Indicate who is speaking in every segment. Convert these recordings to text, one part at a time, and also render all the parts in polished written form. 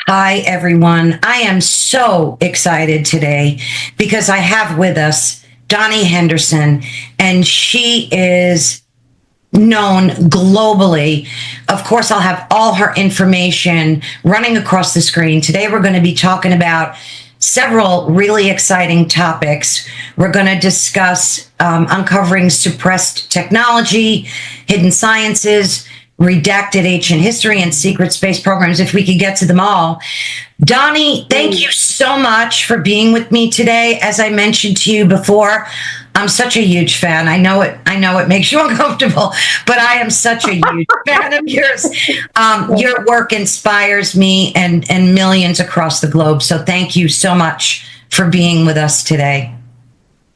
Speaker 1: Hi, everyone. I am so excited today because I have with us Dani Henderson, and she is known globally. Of course, I'll have all her information running across the screen. Today, we're going to be talking about several really exciting topics. We're going to discuss uncovering suppressed technology, hidden sciences, redacted ancient history, and secret space programs, if we could get to them all. Dani, thank you so much for being with me today. As I mentioned to you before, I'm such a huge fan. I know it makes you uncomfortable, but I am such a huge fan of yours. Your work inspires me and millions across the globe. So thank you so much for being with us today.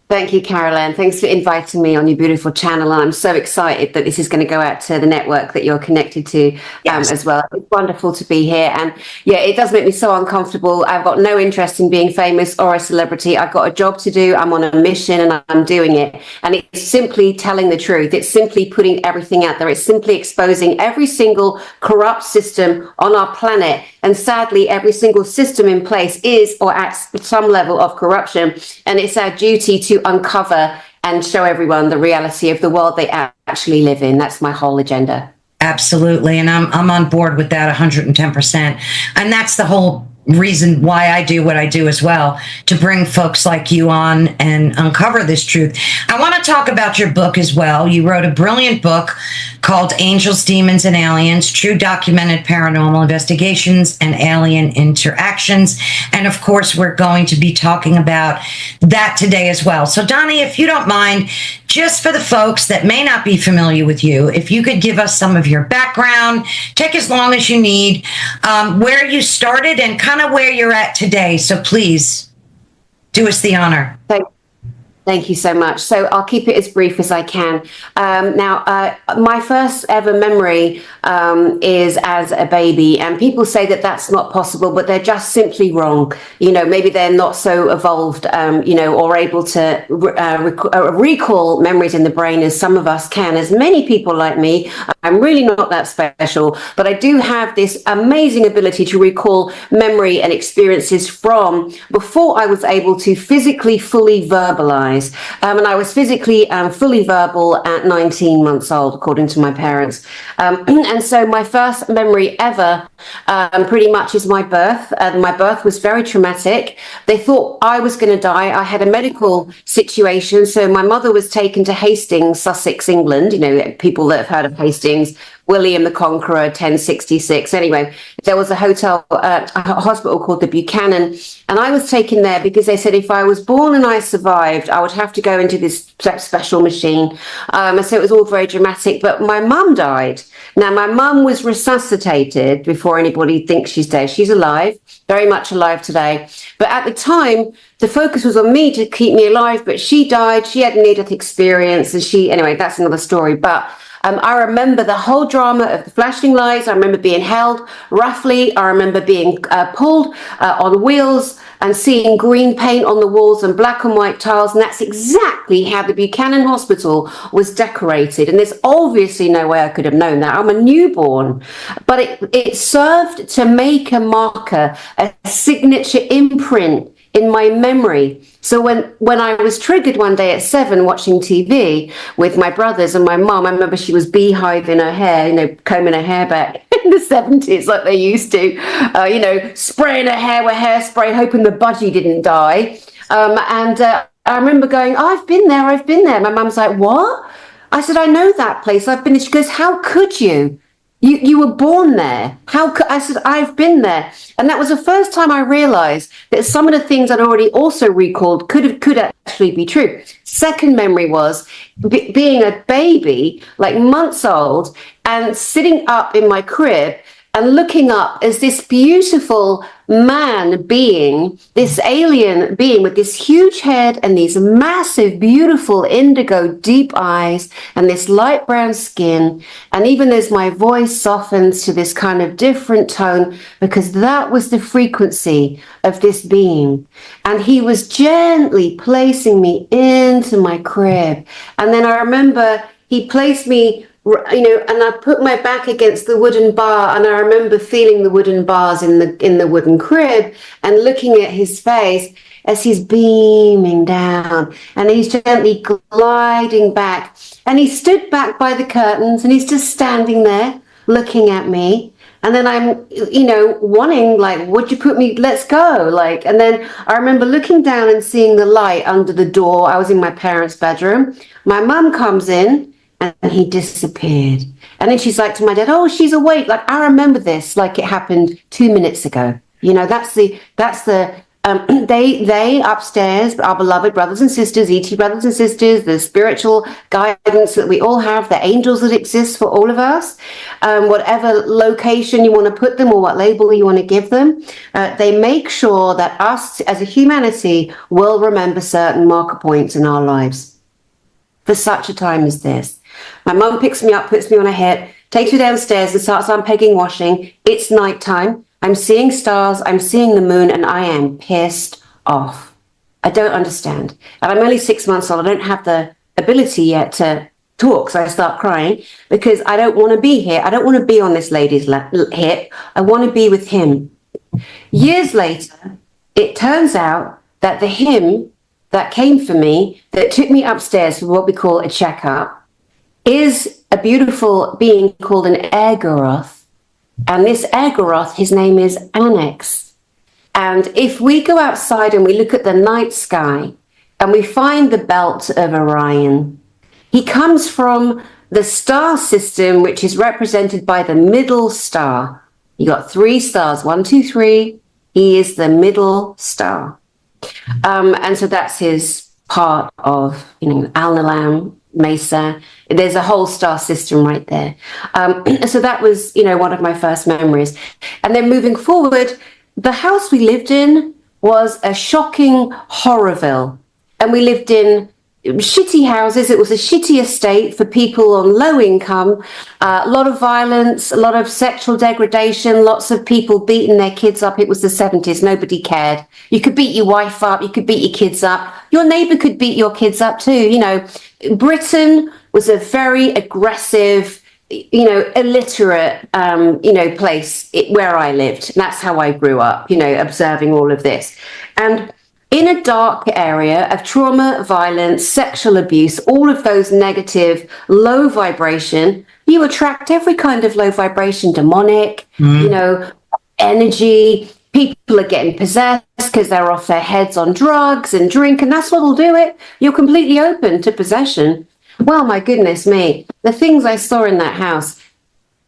Speaker 2: Thank you, Caroline. Thanks for inviting me on your beautiful channel. And I'm so excited that this is going to go out to the network that you're connected to as well. It's wonderful to be here. And yeah, it does make me so uncomfortable. I've got no interest in being famous or a celebrity. I've got a job to do. I'm on a mission and I'm doing it. And it's simply telling the truth. It's simply putting everything out there. It's simply exposing every single corrupt system on our planet. And sadly, every single system in place is or at some level of corruption. And it's our duty to uncover and show everyone the reality of the world they actually live in. That's my whole agenda.
Speaker 1: Absolutely. And I'm on board with that 110%. And that's the whole reason why I do what I do as well, to bring folks like you on and uncover this truth. I want to talk about your book as well. You wrote a brilliant book called Angels, Demons, and Aliens, True Documented Paranormal Investigations and Alien Interactions. And of course, we're going to be talking about that today as well. So Dani, if you don't mind, just for the folks that may not be familiar with you, if you could give us some of your background, take as long as you need, where you started and kind of where you're at today. So please do us the honor.
Speaker 2: Thank you so much. So I'll keep it as brief as I can. My first ever memory is as a baby, and people say that that's not possible, but they're just simply wrong. You know, maybe they're not so evolved, or able to recall memories in the brain as some of us can. As many people like me, I'm really not that special, but I do have this amazing ability to recall memory and experiences from before I was able to physically fully verbalize. And I was physically fully verbal at 19 months old, according to my parents. And so my first memory ever pretty much is my birth. My birth was very traumatic. They thought I was going to die. I had a medical situation. So my mother was taken to Hastings, Sussex, England. You know, people that have heard of Hastings, William the Conqueror, 1066. Anyway, there was a hospital called the Buchanan, and I was taken there because they said if I was born and I survived, I would have to go into this special machine. So it was all very dramatic, but my mum died. Now, my mum was resuscitated before anybody thinks she's dead. She's alive, very much alive today. But at the time, the focus was on me to keep me alive, but she died. She had near-death experience, and anyway, that's another story. But I remember the whole drama of the flashing lights. I remember being held roughly. I remember being pulled on wheels and seeing green paint on the walls and black and white tiles. And that's exactly how the Buchanan Hospital was decorated. And there's obviously no way I could have known that. I'm a newborn. But it served to make a marker, a signature imprint in my memory. So when I was triggered one day at 7 watching TV with my brothers and my mom, I remember she was beehiving her hair, combing her hair back in the 70s like they used to, spraying her hair with hairspray, hoping the budgie didn't die. I remember going, I've been there. My mum's like, what? I said, I know that place. I've been there. She goes, how could you? You were born there. I said, I've been there. And that was the first time I realized that some of the things I'd already also recalled could actually be true. Second memory was being a baby, like months old, and sitting up in my crib and looking up as this beautiful man being, this alien being with this huge head and these massive, beautiful indigo deep eyes and this light brown skin. And even as my voice softens to this kind of different tone, because that was the frequency of this being. And he was gently placing me into my crib. And then I remember he placed me and I put my back against the wooden bar, and I remember feeling the wooden bars in the wooden crib and looking at his face as he's beaming down, and he's gently gliding back, and he stood back by the curtains, and he's just standing there looking at me. And then I'm, wanting, like, would you put me, let's go. Like, and then I remember looking down and seeing the light under the door. I was in my parents' bedroom. My mum comes in and he disappeared. And then she's like to my dad, oh, she's awake. Like, I remember this like it happened 2 minutes ago. That's the they upstairs, our beloved brothers and sisters, ET brothers and sisters, the spiritual guidance that we all have, the angels that exist for all of us, whatever location you want to put them or what label you want to give them, they make sure that us as a humanity will remember certain marker points in our lives for such a time as this. My mum picks me up, puts me on a hip, takes me downstairs and starts unpegging washing. It's nighttime. I'm seeing stars, I'm seeing the moon, and I am pissed off. I don't understand. And I'm only 6 months old. I don't have the ability yet to talk, so I start crying because I don't want to be here. I don't want to be on this lady's hip. I want to be with him. Years later, it turns out that the him that came for me, that took me upstairs for what we call a checkup, is a beautiful being called an Ergoroth. And this Ergoroth, his name is Annex. And if we go outside and we look at the night sky and we find the belt of Orion, he comes from the star system, which is represented by the middle star. You got 3 stars, 1, 2, 3. He is the middle star. And so that's his part of, Al-Nalam, Mesa. There's a whole star system right there. So that was, one of my first memories. And then moving forward, the house we lived in was a shocking horrorville. And we lived in shitty houses. It was a shitty estate for people on low income, a lot of violence, a lot of sexual degradation, lots of people beating their kids up. It was the 70s. Nobody cared. You could beat your wife up. You could beat your kids up. Your neighbor could beat your kids up too. Britain was a very aggressive, illiterate, place where I lived. And that's how I grew up, observing all of this. And in a dark area of trauma, violence, sexual abuse, all of those negative, low vibration, you attract every kind of low vibration, demonic, energy. People are getting possessed because they're off their heads on drugs and drink, and that's what will do it. You're completely open to possession. Well, my goodness me, the things I saw in that house,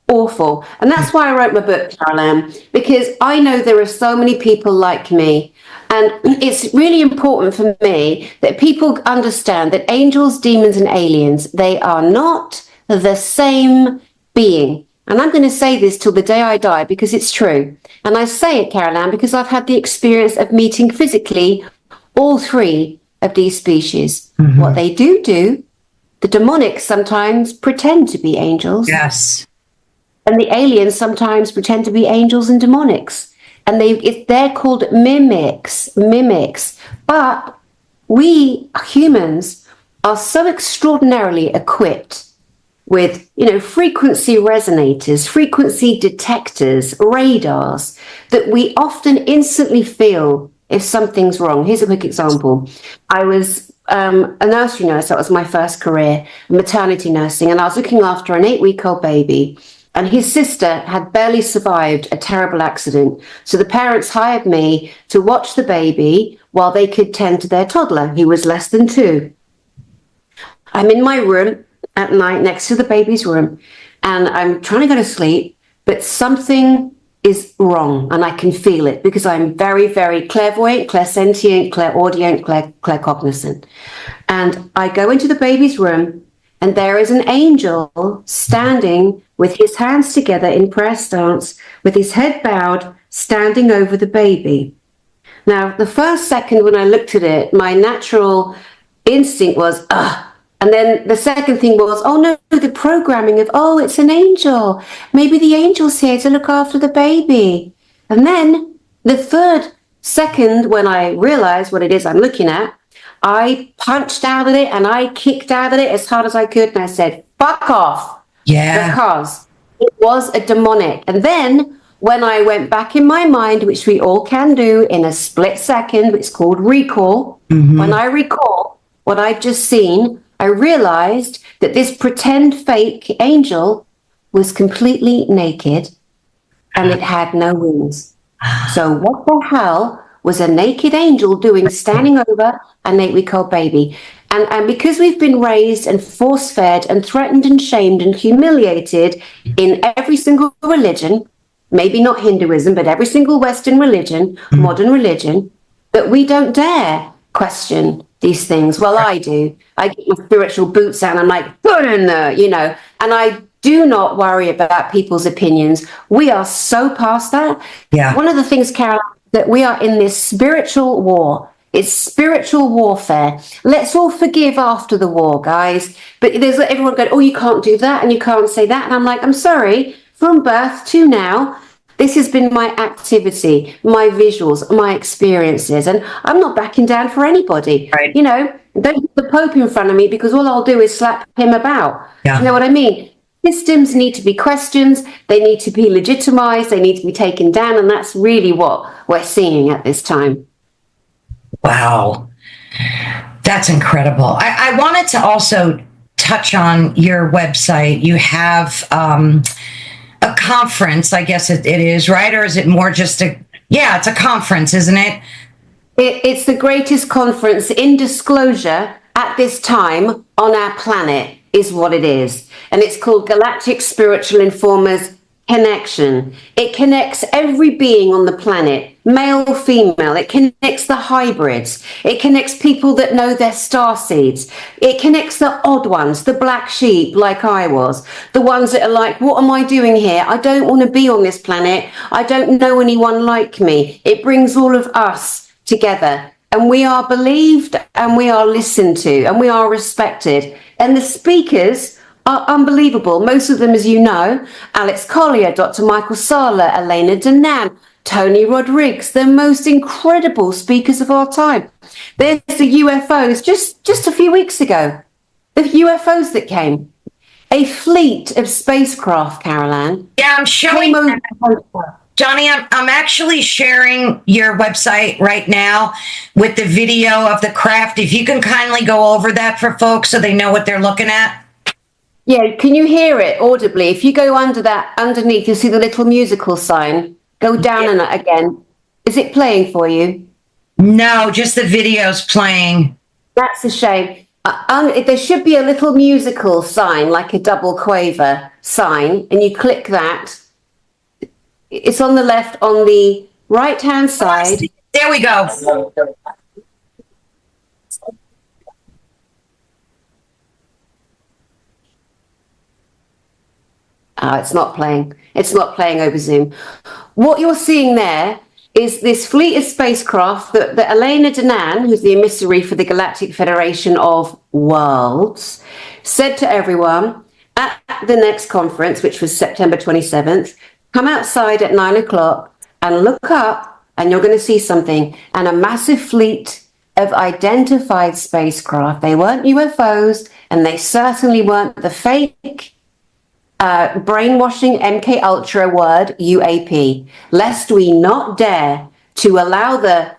Speaker 2: awful. And that's why I wrote my book, Carol Ann, because I know there are so many people like me. And it's really important for me that people understand that angels, demons, and aliens, they are not the same being. And I'm going to say this till the day I die because it's true. And I say it, Carol Ann, because I've had the experience of meeting physically all 3 of these species. Mm-hmm. What they do, the demonics sometimes pretend to be angels.
Speaker 1: Yes.
Speaker 2: And the aliens sometimes pretend to be angels and demonics. And they're called mimics. But we humans are so extraordinarily equipped with, frequency resonators, frequency detectors, radars, that we often instantly feel if something's wrong. Here's a quick example. I was a nursery nurse. That was my first career, maternity nursing. And I was looking after an 8-week-old baby. And his sister had barely survived a terrible accident. So the parents hired me to watch the baby while they could tend to their toddler. He was less than 2. I'm in my room at night next to the baby's room, and I'm trying to go to sleep, but something is wrong, and I can feel it because I'm very, very clairvoyant, clairsentient, clairaudient, claircognizant. And I go into the baby's room, and there is an angel standing with his hands together in prayer stance, with his head bowed, standing over the baby. Now, the first second when I looked at it, my natural instinct was, ugh. And then the second thing was, oh no, the programming of, oh, it's an angel. Maybe the angel's here to look after the baby. And then the third second, when I realized what it is I'm looking at, I punched out at it and I kicked out at it as hard as I could. And I said, fuck off.
Speaker 1: Yeah.
Speaker 2: Because it was a demonic. And then when I went back in my mind, which we all can do in a split second, it's called recall. When I recall what I've just seen, I realized that this pretend fake angel was completely naked and it had no wings. So what the hell was a naked angel doing standing over an 8-week-old baby? And because we've been raised and force-fed and threatened and shamed and humiliated in every single religion, maybe not Hinduism, but every single Western religion, modern religion, that we don't dare question these things. Well, I do. I get my spiritual boots out and I'm like, put in there, you know, and I do not worry about people's opinions. We are so past that.
Speaker 1: Yeah.
Speaker 2: One of the things, Carol, that we are in this spiritual war. It's spiritual warfare. Let's all forgive after the war, guys. But there's everyone going, oh, you can't do that and you can't say that. And I'm like, I'm sorry, from birth to now, this has been my activity, my visuals, my experiences. And I'm not backing down for anybody.
Speaker 1: Right.
Speaker 2: You know, don't put the Pope in front of me because all I'll do is slap him about.
Speaker 1: Yeah.
Speaker 2: You know what I mean? Systems need to be questioned. They need to be legitimized. They need to be taken down. And that's really what we're seeing at this time.
Speaker 1: Wow. That's incredible. I wanted to also touch on your website. You have a conference, I guess it is, right? Or is it more just it's a conference, isn't it?
Speaker 2: It's the greatest conference in disclosure at this time on our planet is what it is. And it's called Galactic Spiritual Informers Connection. It connects every being on the planet, male, female. It connects the hybrids. It connects people that know their star seeds. It connects the odd ones, the black sheep like I was, the ones that are like, what am I doing here? I don't want to be on this planet. I don't know anyone like me. It brings all of us together. And we are believed and we are listened to and we are respected. And the speakers are unbelievable. Most of them, as you know, Alex Collier, Dr. Michael Sala, Elena Danan, Tony Rodriguez, the most incredible speakers of our time. There's the UFOs just a few weeks ago. The UFOs that came. A fleet of spacecraft, Caroline.
Speaker 1: Yeah, I'm showing. Johnny, I'm actually sharing your website right now with the video of the craft. If you can kindly go over that for folks so they know what they're looking at.
Speaker 2: Yeah, can you hear it audibly? If you go underneath, you'll see the little musical sign. Go down and again. Is it playing for you?
Speaker 1: No, just the video's playing.
Speaker 2: That's a shame. There should be a little musical sign, like a double quaver sign, and you click that. It's on the left, on the right-hand side.
Speaker 1: There we go.
Speaker 2: It's not playing. It's not playing over Zoom. What you're seeing there is this fleet of spacecraft that Elena Danan, who's the emissary for the Galactic Federation of Worlds, said to everyone at the next conference, which was September 27th, come outside at 9 o'clock and look up and you're going to see something. And a massive fleet of identified spacecraft. They weren't UFOs and they certainly weren't the fake brainwashing MK Ultra word UAP, lest we not dare to allow the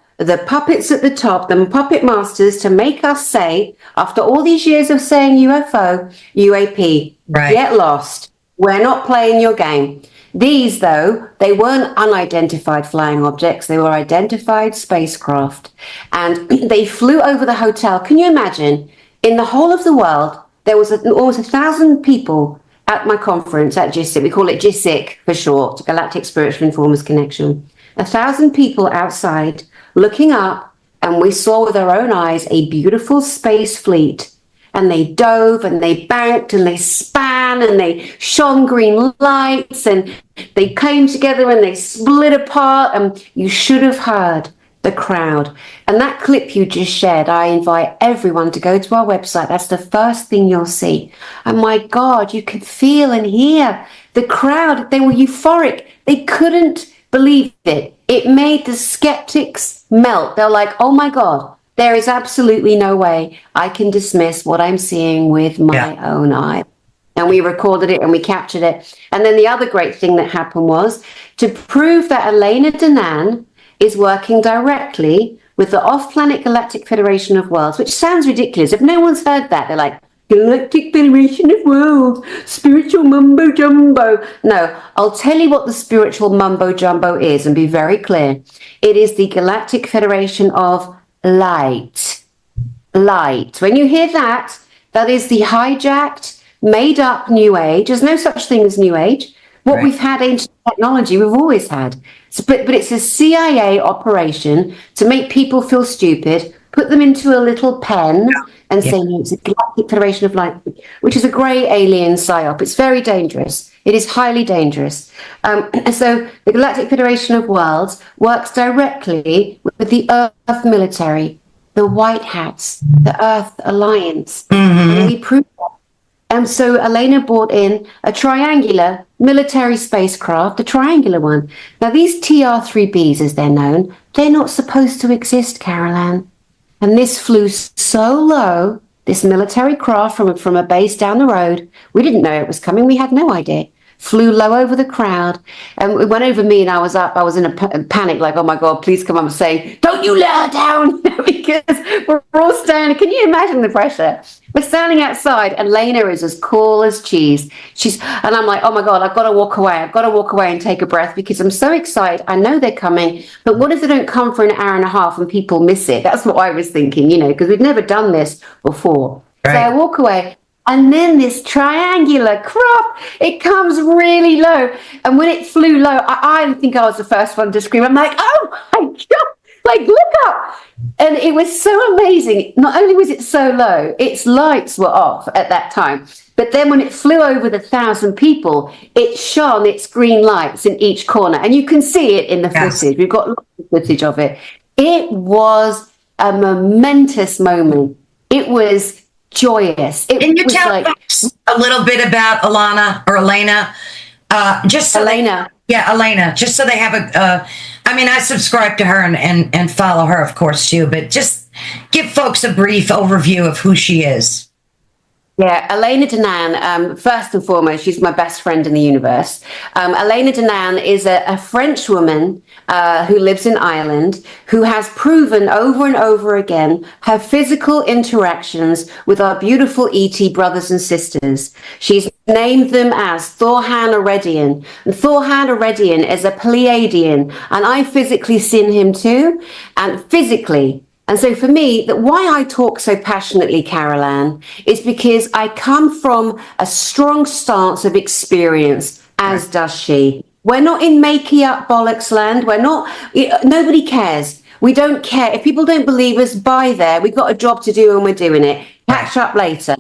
Speaker 2: puppets at the top, the puppet masters, to make us say, after all these years of saying UFO, UAP,
Speaker 1: right.
Speaker 2: Get lost. We're not playing your game. These, though, they weren't unidentified flying objects. They were identified spacecraft. And they flew over the hotel. Can you imagine? In the whole of the world, there was almost 1,000 people at my conference at GISIC. We call it GISIC for short, Galactic Spiritual Informers Connection. 1,000 people outside looking up, and we saw with our own eyes a beautiful space fleet. And they dove and they banked and they span and they shone green lights and they came together and they split apart, and you should have heard the crowd. And that clip you just shared, I invite everyone to go to our website. That's the first thing you'll see. And my God, you could feel and hear the crowd. They were euphoric. They couldn't believe it. It made the skeptics melt. They're like, oh my God, there is absolutely no way I can dismiss what I'm seeing with my own eye. And we recorded it and we captured it. And then the other great thing that happened was to prove that Elena Danan is working directly with the Off-Planet Galactic Federation of Worlds, which sounds ridiculous. If no one's heard that, they're like, Galactic Federation of Worlds, spiritual mumbo jumbo. No, I'll tell you what the spiritual mumbo jumbo is and be very clear. It is the Galactic Federation of Light. Light. When you hear that, that is the hijacked, made up New Age. There's no such thing as New Age. What we've had, ancient technology, we've always had. So, but it's a CIA operation to make people feel stupid, put them into a little pen and say, no, it's a Galactic Federation of Light, which is a grey alien psyop. It's very dangerous. It is highly dangerous. So the Galactic Federation of Worlds works directly with the Earth military, the White Hats, the Earth Alliance. And we prove that. And so Elena brought in a triangular military spacecraft, a triangular one. Now, these TR-3Bs, as they're known, they're not supposed to exist, Carol-Ann. And this flew so low, this military craft from a base down the road. We didn't know it was coming. We had no idea. Flew low over the crowd. And it went over me and I was up. I was in a panic, like, oh my God, please come up and say, don't you let her down, because we're all standing. Can you imagine the pressure? We're standing outside and Lena is as cool as cheese. And I'm like, oh my God, I've got to walk away. I've got to walk away and take a breath because I'm so excited. I know they're coming, but what if they don't come for an hour and a half and people miss it? That's what I was thinking, because we'd never done this before. Right. So I walk away. And then this triangular craft, it comes really low. And when it flew low, I think I was the first one to scream. I'm like, oh my God, like, look up. And it was so amazing. Not only was it so low, its lights were off at that time. But then when it flew over the 1,000 people, it shone its green lights in each corner. And you can see it in the footage. We've got lots of footage of it. It was a momentous moment. It was joyous.
Speaker 1: Can you tell us a little bit about Elena? Just so
Speaker 2: Elena.
Speaker 1: Elena, just so they have I subscribe to her and follow her, of course, too, but just give folks a brief overview of who she is.
Speaker 2: Yeah, Elena Danan, first and foremost, she's my best friend in the universe. Elena Danan is a French woman who lives in Ireland, who has proven over and over again her physical interactions with our beautiful ET brothers and sisters. She's named them as Thorhan Aredian. And Thorhan Aredian is a Pleiadian, and I physically seen him too, and physically. And so for me, why I talk so passionately, Carol-Ann, is because I come from a strong stance of experience, as does she. We're not in makey up bollocks land. We're not, nobody cares. We don't care. If people don't believe us, bye there. We've got a job to do and we're doing it. Catch up later.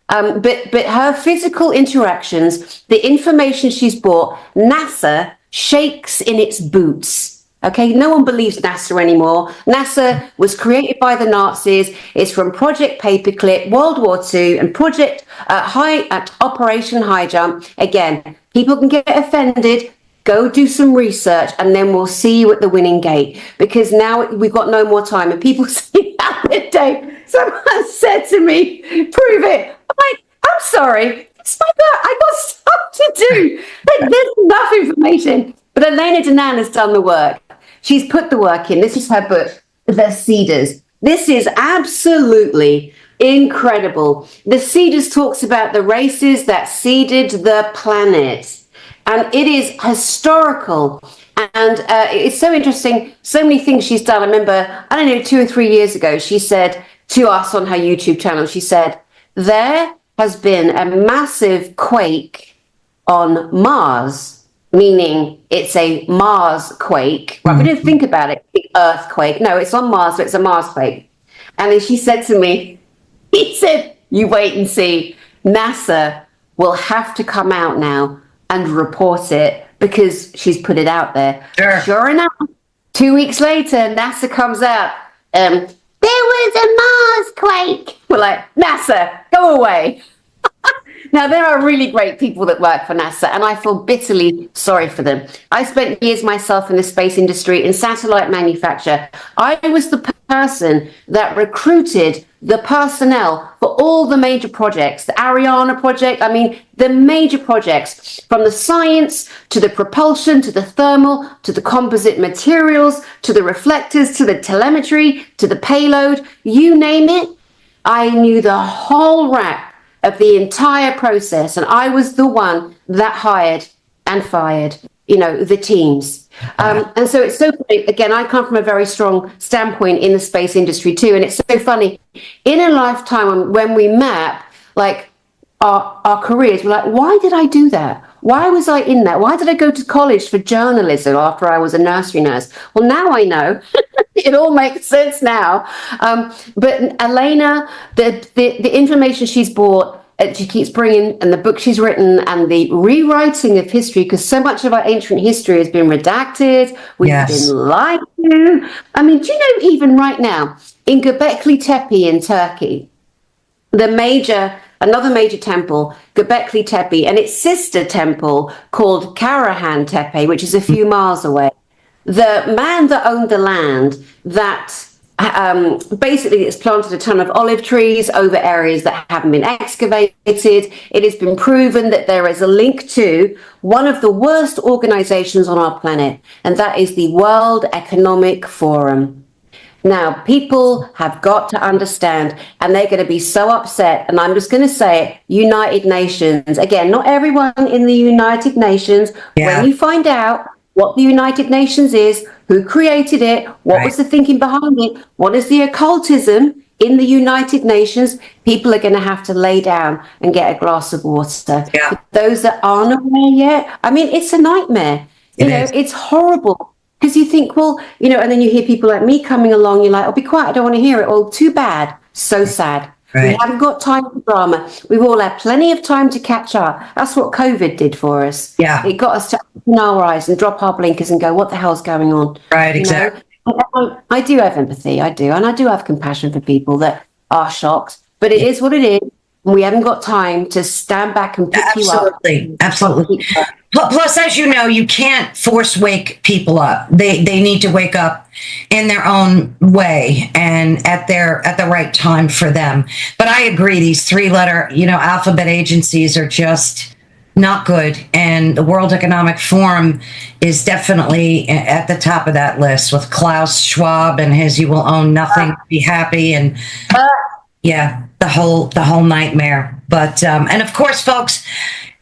Speaker 2: But her physical interactions, the information she's brought, NASA shakes in its boots. Okay, no one believes NASA anymore. NASA was created by the Nazis. It's from Project Paperclip, World War II, and Operation High Jump. Again, people can get offended. Go do some research, and then we'll see you at the winning gate. Because now we've got no more time. And people say that the day someone said to me, "Prove it." I'm like, "I'm sorry, it's my God. I got stuff to do. There's enough information." But Elena Danan has done the work. She's put the work in. This is her book, The Seeders. This is absolutely incredible. The Seeders talks about the races that seeded the planet. And it is historical. And it's so interesting. So many things she's done. I remember, 2 or 3 years ago, she said to us on her YouTube channel, she said, there has been a massive quake on Mars. Meaning it's a Mars quake. Right? We didn't think about it, the earthquake. No, it's on Mars, so it's a Mars quake. And then she said to me, he said, you wait and see. NASA will have to come out now and report it because she's put it out there. Sure enough, 2 weeks later, NASA comes out. There was a Mars quake. We're like, NASA, go away. Now, there are really great people that work for NASA, and I feel bitterly sorry for them. I spent years myself in the space industry, in satellite manufacture. I was the person that recruited the personnel for all the major projects, the Ariana project. I mean, the major projects, from the science to the propulsion to the thermal to the composite materials to the reflectors to the telemetry to the payload, you name it. I knew the whole wrap of the entire process, and I was the one that hired and fired, the teams. And so it's so funny. Again, I come from a very strong standpoint in the space industry too, and it's so funny. In a lifetime, when we map like our careers, we're like, why did I do that? Why was I in that? Why did I go to college for journalism after I was a nursery nurse? Well, now I know. It all makes sense now. But Elena, the information she's brought, she keeps bringing, and the book she's written, and the rewriting of history, because so much of our ancient history has been redacted. We've been lied to. I mean, do you know, even right now in Göbekli Tepe in Turkey, another major temple, Göbekli Tepe, and its sister temple called Karahan Tepe, which is a few miles away. The man that owned the land that basically it's planted a ton of olive trees over areas that haven't been excavated. It has been proven that there is a link to one of the worst organizations on our planet, and that is the World Economic Forum. Now, people have got to understand, and they're going to be so upset, and I'm just going to say it, United Nations. Again, not everyone in the United Nations. When you find out what the United Nations is, who created it, what was the thinking behind it, what is the occultism in the United Nations, people are going to have to lay down and get a glass of water. For those that aren't aware yet, I mean, it's a nightmare. It's horrible. Because you think, well, and then you hear people like me coming along, you're like, oh, be quiet, I don't want to hear it. Oh, too bad. So sad. We haven't got time for drama. We've all had plenty of time to catch up. That's what COVID did for us. Yeah. It got us to open our eyes and drop our blinkers and go, what the hell's going on?
Speaker 1: Right, exactly.
Speaker 2: I do have empathy. I do. And I do have compassion for people that are shocked. But it is what it is. We haven't got time to stand back and pick you up.
Speaker 1: Absolutely. Plus, as you know, you can't force wake people up. They need to wake up in their own way and at the right time for them. But I agree, these three-letter, alphabet agencies are just not good. And the World Economic Forum is definitely at the top of that list, with Klaus Schwab and his "you will own nothing, be happy," and the whole nightmare. But and of course, folks,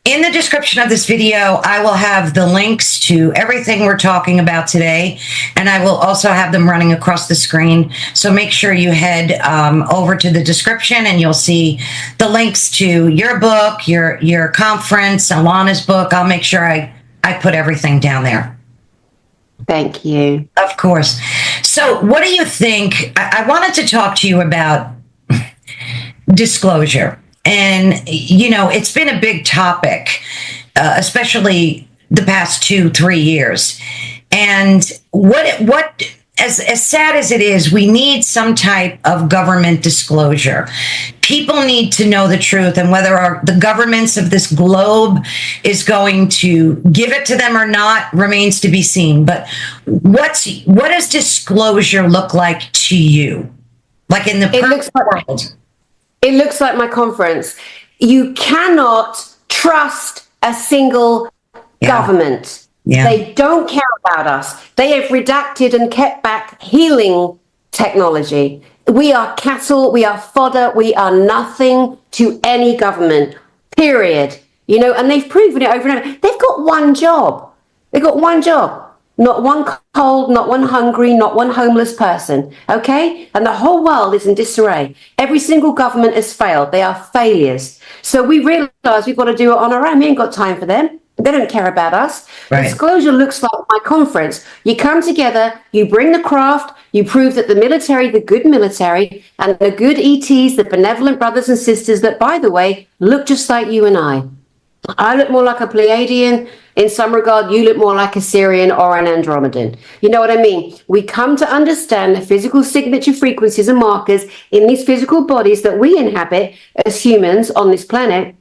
Speaker 1: in the description of this video, I will have the links to everything we're talking about today, and I will also have them running across the screen. So make sure you head over to the description, and you'll see the links to your book, your conference, Alana's book. I'll make sure I put everything down there.
Speaker 2: Thank you.
Speaker 1: Of course. So what do you think? I wanted to talk to you about disclosure. And, it's been a big topic, especially the past 2-3 years. And what as sad as it is, we need some type of government disclosure. People need to know the truth, and whether the governments of this globe is going to give it to them or not remains to be seen. But what does disclosure look like to you? Like in the world?
Speaker 2: It looks like my conference. You cannot trust a single government. They don't care about us. They have redacted and kept back healing technology. We are cattle, we are fodder, we are nothing to any government, period. And they've proven it over and over. They've got one job. Not one cold, not one hungry, not one homeless person, okay? And the whole world is in disarray. Every single government has failed. They are failures. So we realize we've got to do it on our own. We ain't got time for them. They don't care about us. Disclosure looks like my conference. You come together, you bring the craft, you prove that the military, the good military, and the good ETs, the benevolent brothers and sisters that, by the way, look just like you and I. I look more like a Pleiadian. In some regard, you look more like a Syrian or an Andromedan. You know what I mean? We come to understand the physical signature frequencies and markers in these physical bodies that we inhabit as humans on this planet.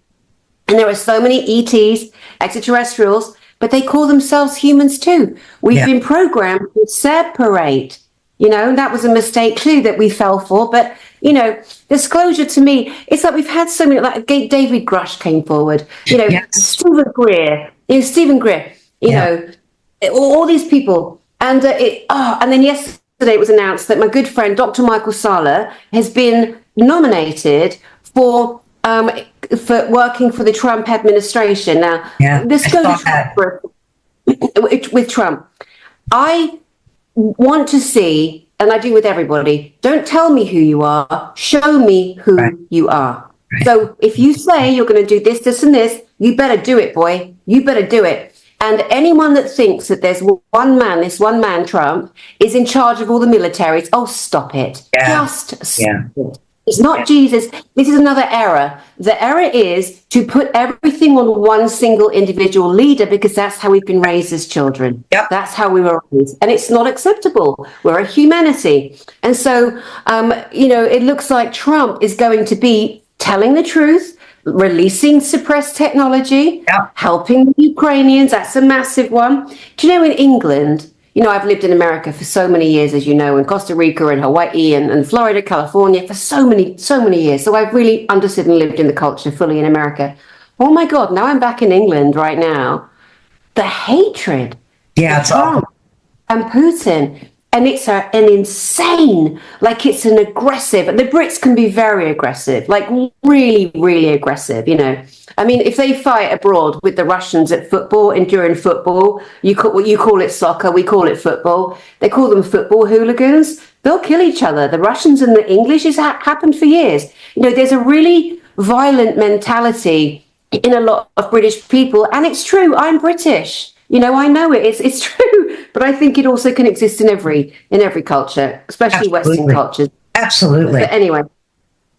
Speaker 2: And there are so many ETs, extraterrestrials, but they call themselves humans too. We've been programmed to separate. You know, that was a mistake too that we fell for. But, you know, disclosure to me, it's like we've had so many, like David Grush came forward, you know, Stephen Greer, you know, all these people. And and then yesterday it was announced that my good friend, Dr. Michael Sala, has been nominated for working for the Trump administration. Now, this goes with Trump. I want to see, and I do with everybody, don't tell me who you are, show me who you are. So if you say you're going to do this, this, and this, you better do it, boy. You better do it. And anyone that thinks that there's this one man, Trump, is in charge of all the militaries, oh, stop it. Just stop it. It's not Jesus. This is another error. The error is to put everything on one single individual leader, because that's how we've been raised as children. That's how we were raised. And it's not acceptable. We're a humanity. And so, you know, it looks like Trump is going to be telling the truth, releasing suppressed technology, helping the Ukrainians. That's a massive one. Do you know, in England, you know, I've lived in America for so many years, as you know, in Costa Rica and Hawaii and Florida, California, for so many years. So I've really understood and lived in the culture fully in America. Oh my God, now I'm back in England right now. The hatred of Trump and Putin. And it's an insane, like it's an aggressive, the Brits can be very aggressive, like really, really aggressive, you know. I mean, if they fight abroad with the Russians at football and during football, you call it soccer, we call it football. They call them football hooligans. They'll kill each other. The Russians and the English has happened for years. You know, there's a really violent mentality in a lot of British people. And it's true, I'm British. You know, I know it's true, but I think it also can exist in every culture, especially Western cultures.
Speaker 1: Absolutely.
Speaker 2: But anyway,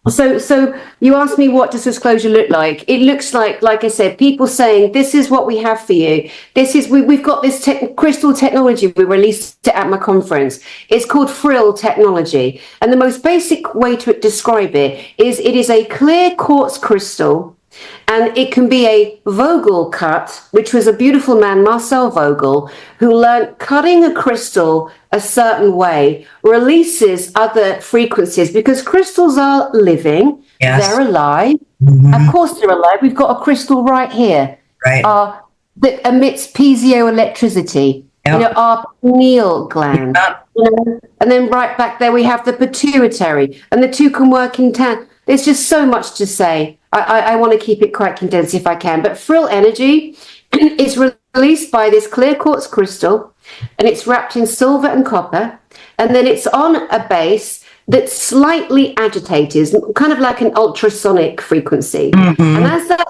Speaker 2: so you asked me, what does disclosure look like? It looks like I said, people saying, this is what we have for you. This is, we've got this crystal technology. We released it at my conference. It's called Frill technology. And the most basic way to describe it is a clear quartz crystal. And it can be a Vogel cut, which was a beautiful man, Marcel Vogel, who learned cutting a crystal a certain way releases other frequencies, because crystals are living. They're alive. Of course they're alive. We've got a crystal right here that emits piezoelectricity. You know, our pineal gland. You know? And then right back there we have the pituitary, and the two can work in tandem. There's just so much to say. I want to keep it quite condensed if I can. But Frill energy is released by this clear quartz crystal, and it's wrapped in silver and copper. And then it's on a base that's slightly agitated, kind of like an ultrasonic frequency. And as that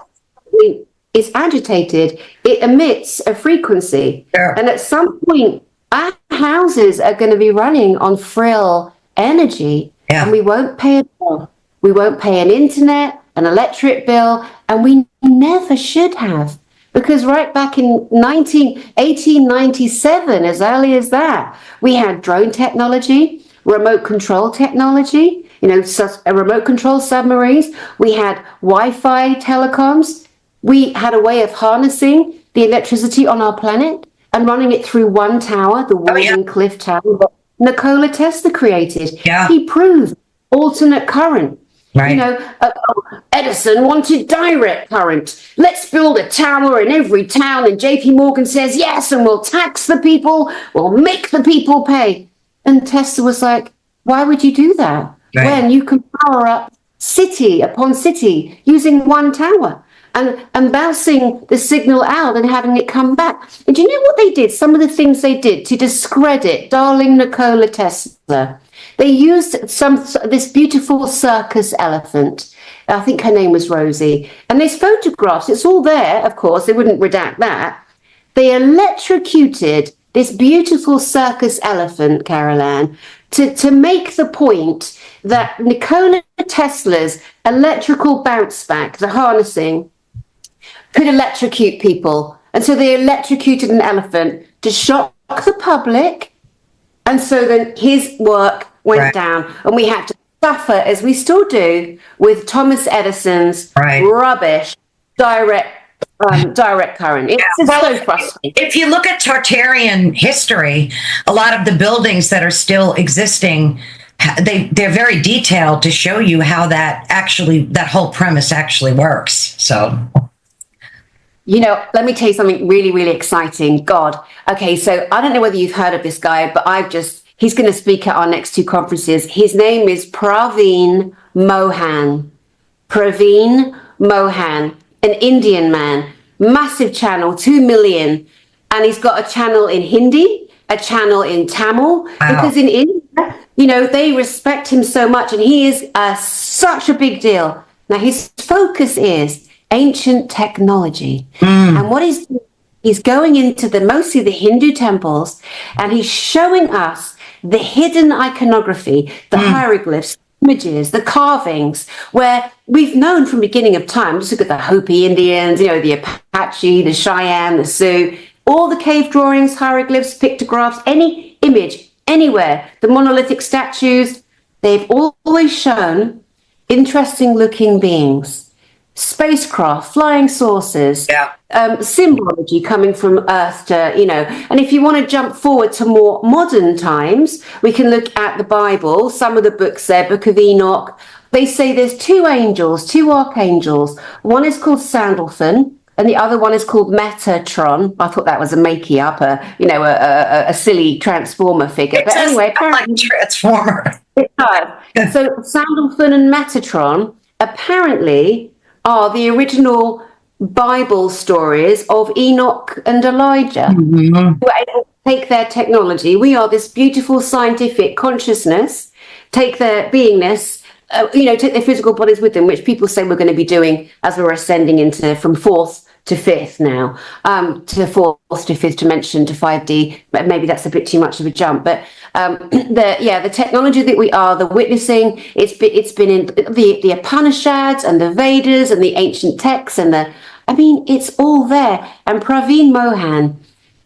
Speaker 2: is agitated, it emits a frequency. And at some point, our houses are going to be running on Frill energy, and we won't pay a bill. We won't pay an internet, an electric bill, and we never should have. Because right back in 1897, as early as that, we had drone technology, remote control technology, you know, remote control submarines. We had Wi-Fi telecoms. We had a way of harnessing the electricity on our planet and running it through one tower, the Walden Cliff Tower that Nikola Tesla created. He proved alternate current. You know, Edison wanted direct current. Let's build a tower in every town. And JP Morgan says, yes, and we'll tax the people. We'll make the people pay. And Tesla was like, why would you do that? When you can power up city upon city using one tower and bouncing the signal out and having it come back. And do you know what they did? Some of the things they did to discredit darling Nikola Tesla. They used this beautiful circus elephant. I think her name was Rosie. And there's photographs. It's all there, of course. They wouldn't redact that. They electrocuted this beautiful circus elephant, Carol Ann, to make the point that Nikola Tesla's electrical bounce back, the harnessing, could electrocute people. And so they electrocuted an elephant to shock the public. And so then his work went down, and we had to suffer, as we still do, with Thomas Edison's rubbish direct direct current. It's
Speaker 1: Well,
Speaker 2: so frustrating.
Speaker 1: if you look at Tartarian history, a lot of the buildings that are still existing, they're very detailed to show you how that whole premise actually works. So,
Speaker 2: You know, let me tell you something really, really exciting. God. Okay, so I don't know whether you've heard of this guy, but he's going to speak at our next two conferences. His name is Praveen Mohan. Praveen Mohan, an Indian man, massive channel, 2 million. And he's got a channel in Hindi, a channel in Tamil, because in India, you know, they respect him so much, and he is such a big deal. Now, his focus is ancient technology. And what he's going into mostly the Hindu temples, and he's showing us the hidden iconography, the hieroglyphs, images, the carvings, where we've known from beginning of time. Just look at the Hopi Indians, you know, the Apache, the Cheyenne, the Sioux, all the cave drawings, hieroglyphs, pictographs, any image, anywhere, the monolithic statues, they've always shown interesting looking beings, spacecraft, flying saucers, symbology coming from Earth to, you know. And if you want to jump forward to more modern times, we can look at the Bible, some of the books there, Book of Enoch. They say there's two angels, two archangels. One is called Sandalphon, and the other one is called Metatron. I thought that was a makey up, a silly Transformer figure. But anyway, apparently,
Speaker 1: Transformer.
Speaker 2: It does. So Sandalphon and Metatron apparently are the original Bible stories of Enoch and Elijah, who were able to take their technology. We are this beautiful scientific consciousness, take their beingness, take their physical bodies with them, which people say we're going to be doing as we're ascending into from fourth to fifth now, to the fourth to fifth dimension to 5D. But maybe that's a bit too much of a jump. But the technology that we are, the witnessing, it's been in the Upanishads and the Vedas and the ancient texts it's all there. And Praveen Mohan,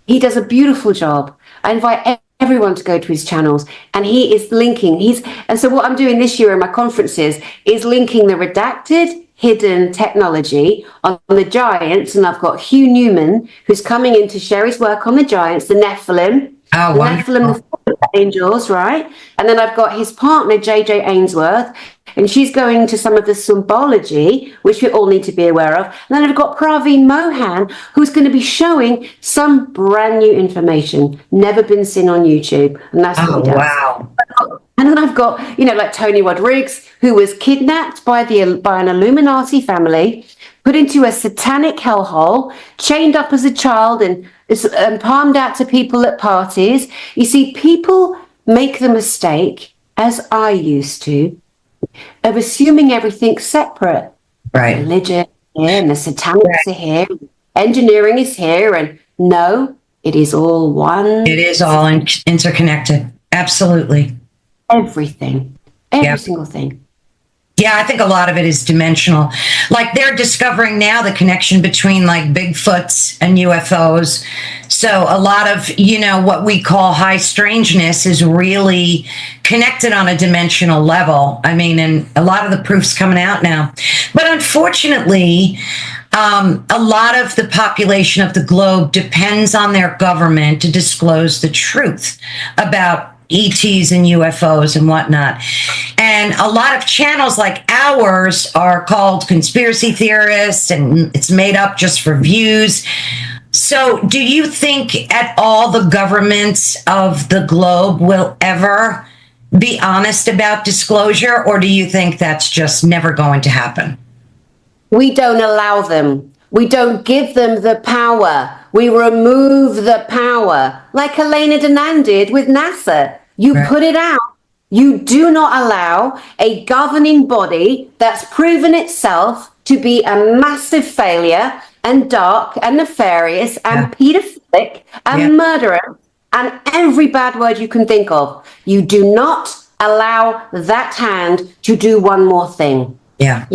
Speaker 2: he does a beautiful job. I invite everyone to go to his channels, and he is linking. And so what I'm doing this year in my conferences is linking the redacted, hidden technology on the giants. And I've got Hugh Newman, who's coming in to share his work on the giants, the Nephilim. Nephilim, the angels, right? And then I've got his partner, JJ Ainsworth, and she's going to some of the symbology, which we all need to be aware of. And then I've got Praveen Mohan, who's going to be showing some brand new information, never been seen on YouTube. And that's what he does.
Speaker 1: Wow.
Speaker 2: And then I've got, like Tony Rodriguez, who was kidnapped by an Illuminati family, put into a satanic hellhole, chained up as a child, and palmed out to people at parties. You see, people make the mistake, as I used to, of assuming everything's separate.
Speaker 1: Right.
Speaker 2: Religion here, and the satanics are here, engineering is here, and no, it is all one.
Speaker 1: It is all interconnected. Absolutely.
Speaker 2: Everything. Every single thing.
Speaker 1: Yeah, I think a lot of it is dimensional. Like they're discovering now the connection between like Bigfoots and UFOs. So a lot of, what we call high strangeness is really connected on a dimensional level. I mean, and a lot of the proof's coming out now. But unfortunately, a lot of the population of the globe depends on their government to disclose the truth about ETs and UFOs and whatnot. And a lot of channels like ours are called conspiracy theorists, and it's made up just for views. So do you think at all the governments of the globe will ever be honest about disclosure, or do you think that's just never going to happen?
Speaker 2: We don't allow them. We don't give them the power. We remove the power, like Elena Danaan did with NASA. You put it out. You do not allow a governing body that's proven itself to be a massive failure and dark and nefarious and pedophilic and murderous and every bad word you can think of. You do not allow that hand to do one more thing.
Speaker 1: Yeah.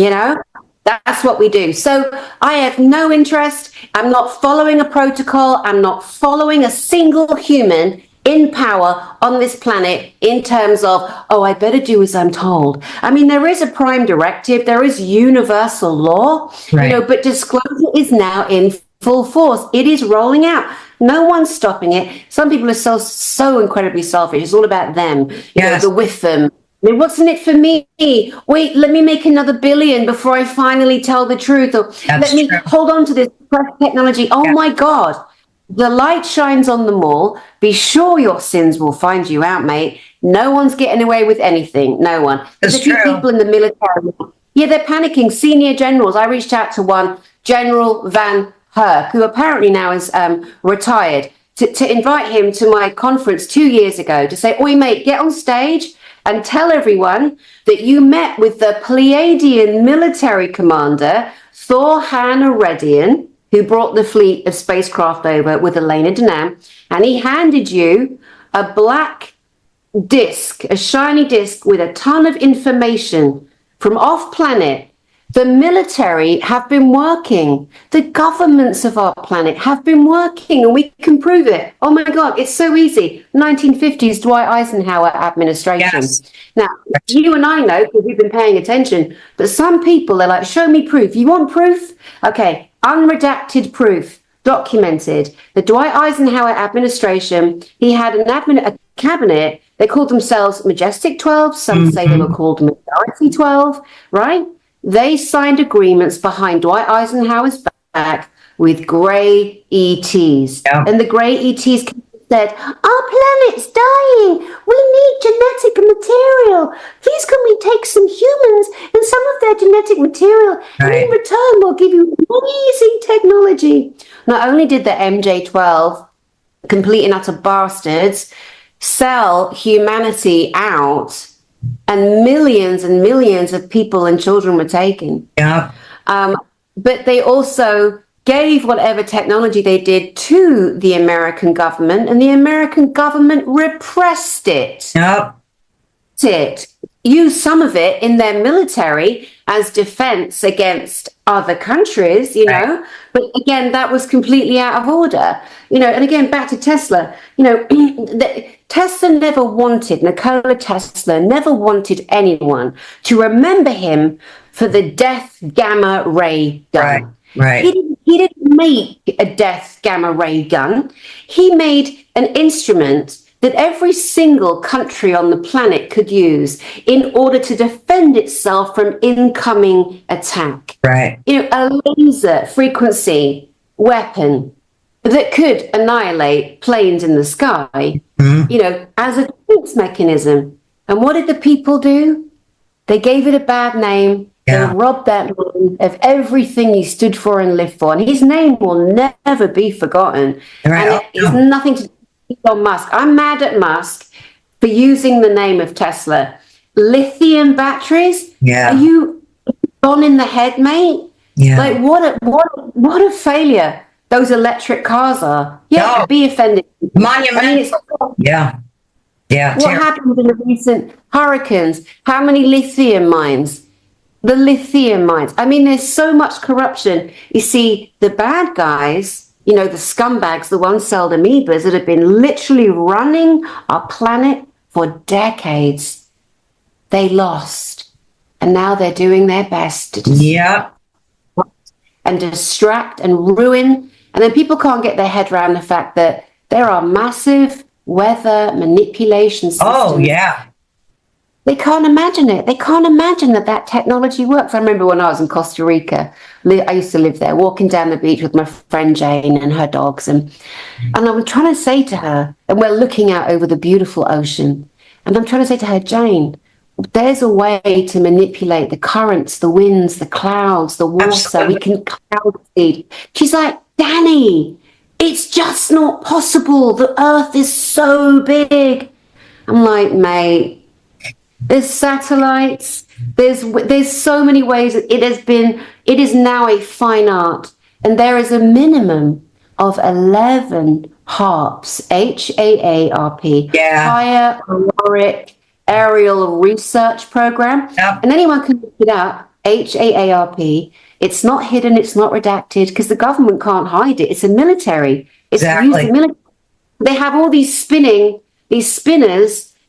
Speaker 2: That's what we do. So I have no interest. I'm not following a protocol. I'm not following a single human in power on this planet in terms of, oh, I better do as I'm told. I mean, there is a prime directive, there is universal law,
Speaker 1: Right.
Speaker 2: but disclosure is now in full force. It is rolling out. No one's stopping it. Some people are so incredibly selfish. It's all about them, the with them. I mean, what's in it for me? Wait, let me make another billion before I finally tell the truth. Or let me hold on to this technology. Oh my God. The light shines on them all. Be sure your sins will find you out, mate. No one's getting away with anything. No one. There's a few people in the military. Yeah, they're panicking. Senior generals. I reached out to one, General Van Herk, who apparently now is retired, to invite him to my conference 2 years ago to say, oi, mate, get on stage and tell everyone that you met with the Pleiadian military commander, Thor Han Aredian, who brought the fleet of spacecraft over with Elena Denham, and he handed you a black disc, a shiny disc with a ton of information from off-planet. The military have been working. The governments of our planet have been working, and we can prove it. Oh my God, it's so easy. 1950s Dwight Eisenhower administration.
Speaker 1: Yes.
Speaker 2: Now, you and I know, because we've been paying attention, but some people are like, show me proof. You want proof? Okay, unredacted proof, documented. The Dwight Eisenhower administration, he had a cabinet. They called themselves Majestic 12. Some say they were called Majority 12, right? They signed agreements behind Dwight Eisenhower's back with grey ETs. Yep. And the grey ETs said, our planet's dying. We need genetic material. Please can we take some humans and some of their genetic material, and in return we'll give you amazing technology. Not only did the MJ-12, complete and utter bastards, sell humanity out, and millions of people and children were taken. Yeah. But they also gave whatever technology they did to the American government, and the American government repressed it. Yep. Used some of it in their military as defense against other countries, know. But again, that was completely out of order. And again, back to Tesla, Tesla never wanted, Nikola Tesla never wanted anyone to remember him for the death gamma ray gun. Right. He didn't make a death gamma ray gun. He made an instrument that every single country on the planet could use in order to defend itself from incoming attack. Right. A laser frequency weapon that could annihilate planes in the sky, as a defense mechanism. And what did the people do? They gave it a bad name. Yeah. They robbed that man of everything he stood for and lived for. And his name will never be forgotten. Right. And it's nothing to do with Elon Musk. I'm mad at Musk for using the name of Tesla. Lithium batteries? Yeah. Are you gone in the head, mate? Yeah. Like, what a failure those electric cars are. Yeah, be offended.
Speaker 1: Monumental. Yeah.
Speaker 2: What happened in the recent hurricanes? How many lithium mines? The lithium mines. I mean, there's so much corruption. You see, the bad guys, the scumbags, the one-celled amoebas that have been literally running our planet for decades, they lost. And now they're doing their best to and distract and ruin. And then people can't get their head around the fact that there are massive weather manipulation systems. Oh, yeah. They can't imagine it. They can't imagine that technology works. I remember when I was in Costa Rica, I used to live there, walking down the beach with my friend Jane and her dogs. And I was trying to say to her, and we're looking out over the beautiful ocean, and I'm trying to say to her, Jane, there's a way to manipulate the currents, the winds, the clouds, the water. Absolutely. We can cloud seed. She's like, Dani, it's just not possible. The earth is so big. I'm like, mate, there's satellites. There's so many ways. It is now a fine art. And there is a minimum of 11 HAARPs, HAARP, Higher Auroric Aerial Research Program. Yep. And anyone can look it up, HAARP. It's not hidden, it's not redacted, because the government can't hide it. It's a military. It's used the military to they have all these spinners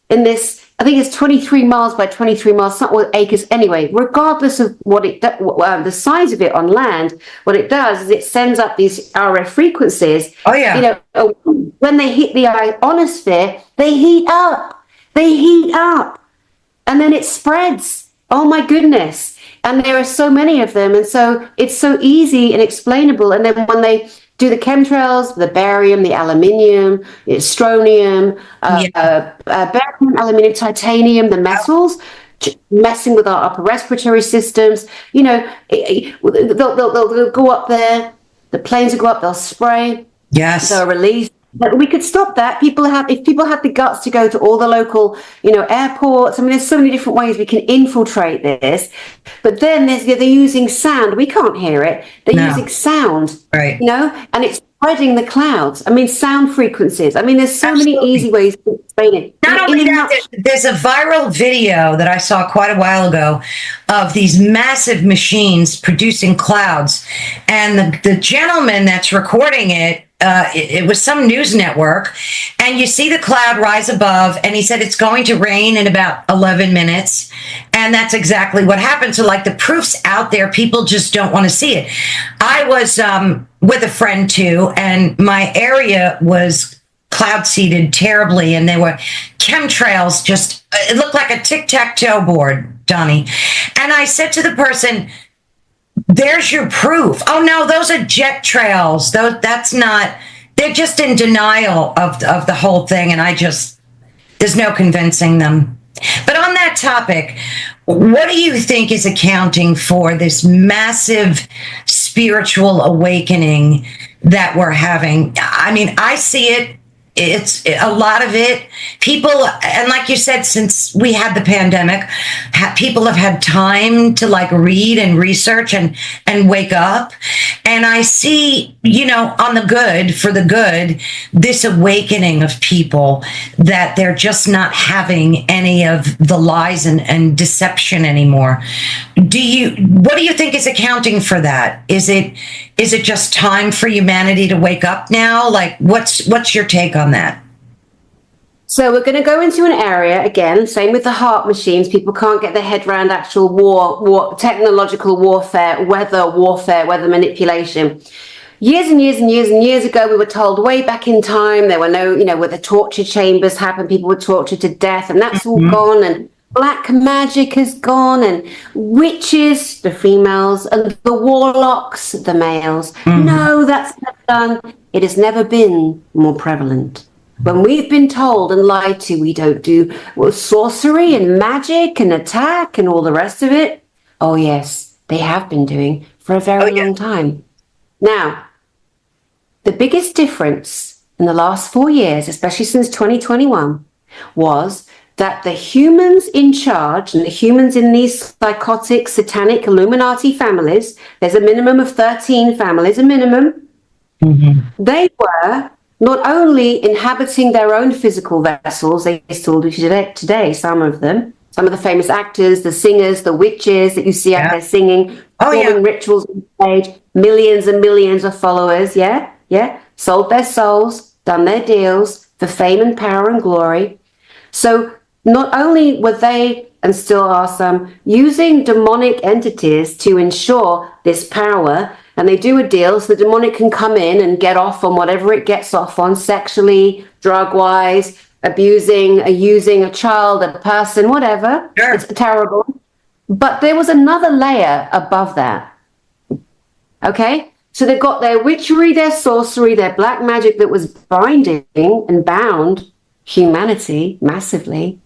Speaker 2: in this, I think it's 23 miles by 23 miles, something acres. Anyway, regardless of the size of it on land, what it does is it sends up these RF frequencies.
Speaker 1: Oh, yeah.
Speaker 2: You know, when they hit the ionosphere, they heat up. And then it spreads. Oh, my goodness. And there are so many of them. And so it's so easy and explainable. And then when they do the chemtrails, the barium, the aluminium, the strontium, barium, aluminium, titanium, the metals, messing with our upper respiratory systems. You know, they'll go up there. The planes will go up. They'll spray.
Speaker 1: Yes.
Speaker 2: They'll release. But we could stop that. If people had the guts to go to all the local, airports. I mean, there's so many different ways we can infiltrate this. But then they're using sound. We can't hear it. They're using sound,
Speaker 1: right?
Speaker 2: And it's spreading the clouds. I mean, sound frequencies. I mean, there's so many easy ways to explain it.
Speaker 1: Not only that, there's a viral video that I saw quite a while ago of these massive machines producing clouds, and the gentleman that's recording it. It was some news network, and you see the cloud rise above, and he said it's going to rain in about 11 minutes, and that's exactly what happened. So, like, the proof's out there. People just don't want to see it. I was with a friend, too, and my area was cloud seeded terribly, and there were chemtrails. Just, it looked like a tic-tac-toe board, Donnie. And I said to the person, there's your proof. Oh, no, those are jet trails. That's not, they're just in denial of the whole thing. And there's no convincing them. But on that topic, what do you think is accounting for this massive spiritual awakening that we're having? I mean, I see it. It's a lot of it. People, and like you said, since we had the pandemic, people have had time to like read and research and wake up. And I see, on the good, this awakening of people that they're just not having any of the lies and deception anymore. What do you think is accounting for that? Is it just time for humanity to wake up now? Like, what's your take on that?
Speaker 2: So we're going to go into an area, again, same with the heart machines. People can't get their head around actual technological warfare, weather manipulation. Years and years and years and years ago, we were told way back in time, there were no, where the torture chambers happened, people were tortured to death, and that's all gone, and black magic has gone, and witches, the females, and the warlocks, the males. No, that's never done. It has never been more prevalent. When we've been told and lied to, we don't do sorcery and magic and attack and all the rest of it. Oh, yes, they have been doing for a very long time. Now, the biggest difference in the last 4 years, especially since 2021, was that the humans in charge and the humans in these psychotic, satanic Illuminati families, there's a minimum of 13 families, a minimum, they were not only inhabiting their own physical vessels, they still do today, some of them, some of the famous actors, the singers, the witches that you see out there singing, performing rituals on stage, millions and millions of followers, sold their souls, done their deals for fame and power and glory. So not only were they, and still are some, using demonic entities to ensure this power, and they do a deal so the demonic can come in and get off on whatever it gets off on, sexually, drug-wise, abusing, using a child, a person, whatever. Sure. It's terrible. But there was another layer above that. Okay? So they've got their witchery, their sorcery, their black magic that was binding and bound humanity massively.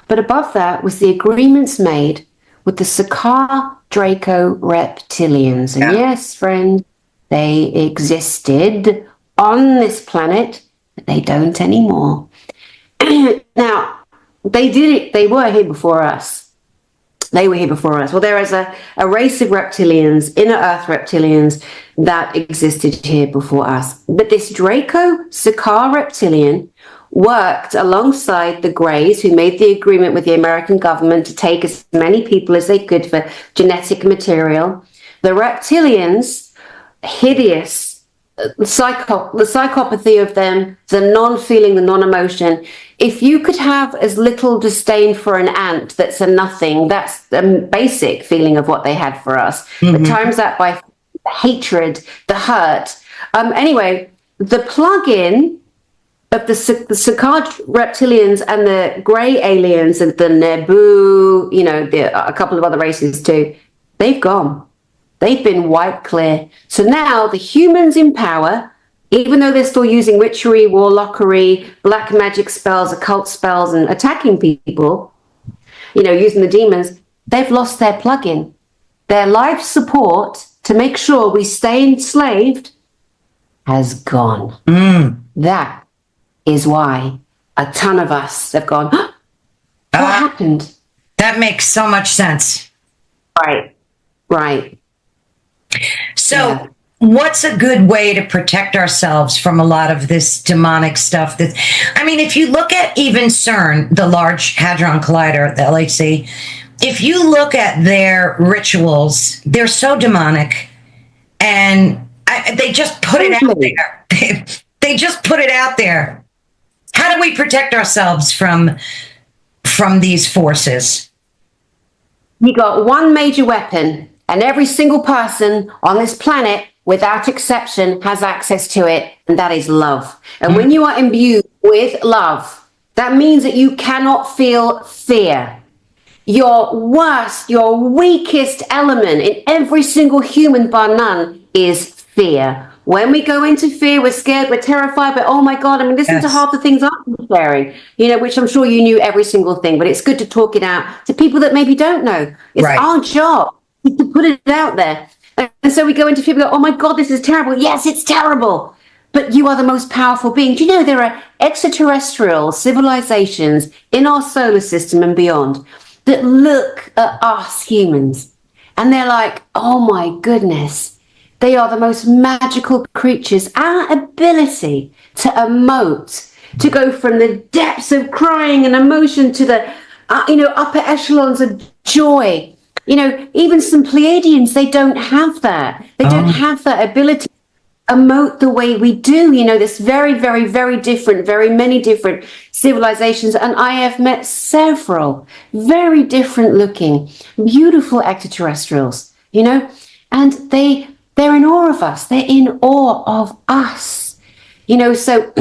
Speaker 2: But above that was the agreements made with the Sakar Draco reptilians. And yes, friend, they existed on this planet, but they don't anymore. Now, they did it. They were here before us. Well, there is a race of reptilians, inner earth reptilians, that existed here before us. But this Draco Sakar reptilian worked alongside the Greys, who made the agreement with the American government to take as many people as they could for genetic material. The reptilians, hideous, the psychopathy of them, the non-feeling, the non-emotion. If you could have as little disdain for an ant that's a nothing, that's the basic feeling of what they had for us. But times that by the hatred, the hurt. Anyway, the plug-in of the Saccard reptilians and the grey aliens and the Nebu, a couple of other races too, they've gone. They've been wiped clear. So now the humans in power, even though they're still using witchery, warlockery, black magic spells, occult spells, and attacking people, using the demons, they've lost their plug-in. Their life support to make sure we stay enslaved has gone. That is why a ton of us have gone, what happened?
Speaker 1: That makes so much sense.
Speaker 2: Right.
Speaker 1: So what's a good way to protect ourselves from a lot of this demonic stuff? If you look at even CERN, the Large Hadron Collider, the LHC, if you look at their rituals, they're so demonic, and they just put it out there. They just put it out there. How do we protect ourselves from these forces?
Speaker 2: You got one major weapon, and every single person on this planet, without exception, has access to it, and that is love. And when you are imbued with love, that means that you cannot feel fear. Your worst, your weakest element in every single human bar none is fear. When we go into fear, we're scared, we're terrified, but oh my God, listen to half the things I'm sharing, which I'm sure you knew every single thing, but it's good to talk it out to people that maybe don't know. It's our job to put it out there. And so we go into fear, we go, oh my God, this is terrible. Yes, it's terrible. But you are the most powerful being. Do you know there are extraterrestrial civilizations in our solar system and beyond that look at us humans and they're like, oh my goodness. They are the most magical creatures. Our ability to emote, to go from the depths of crying and emotion to the, upper echelons of joy. Even some Pleiadians, they don't have that. They don't have that ability to emote the way we do. There's very, very, very different, very many different civilizations. And I have met several very different looking, beautiful extraterrestrials, and they're in awe of us. They're in awe of us. So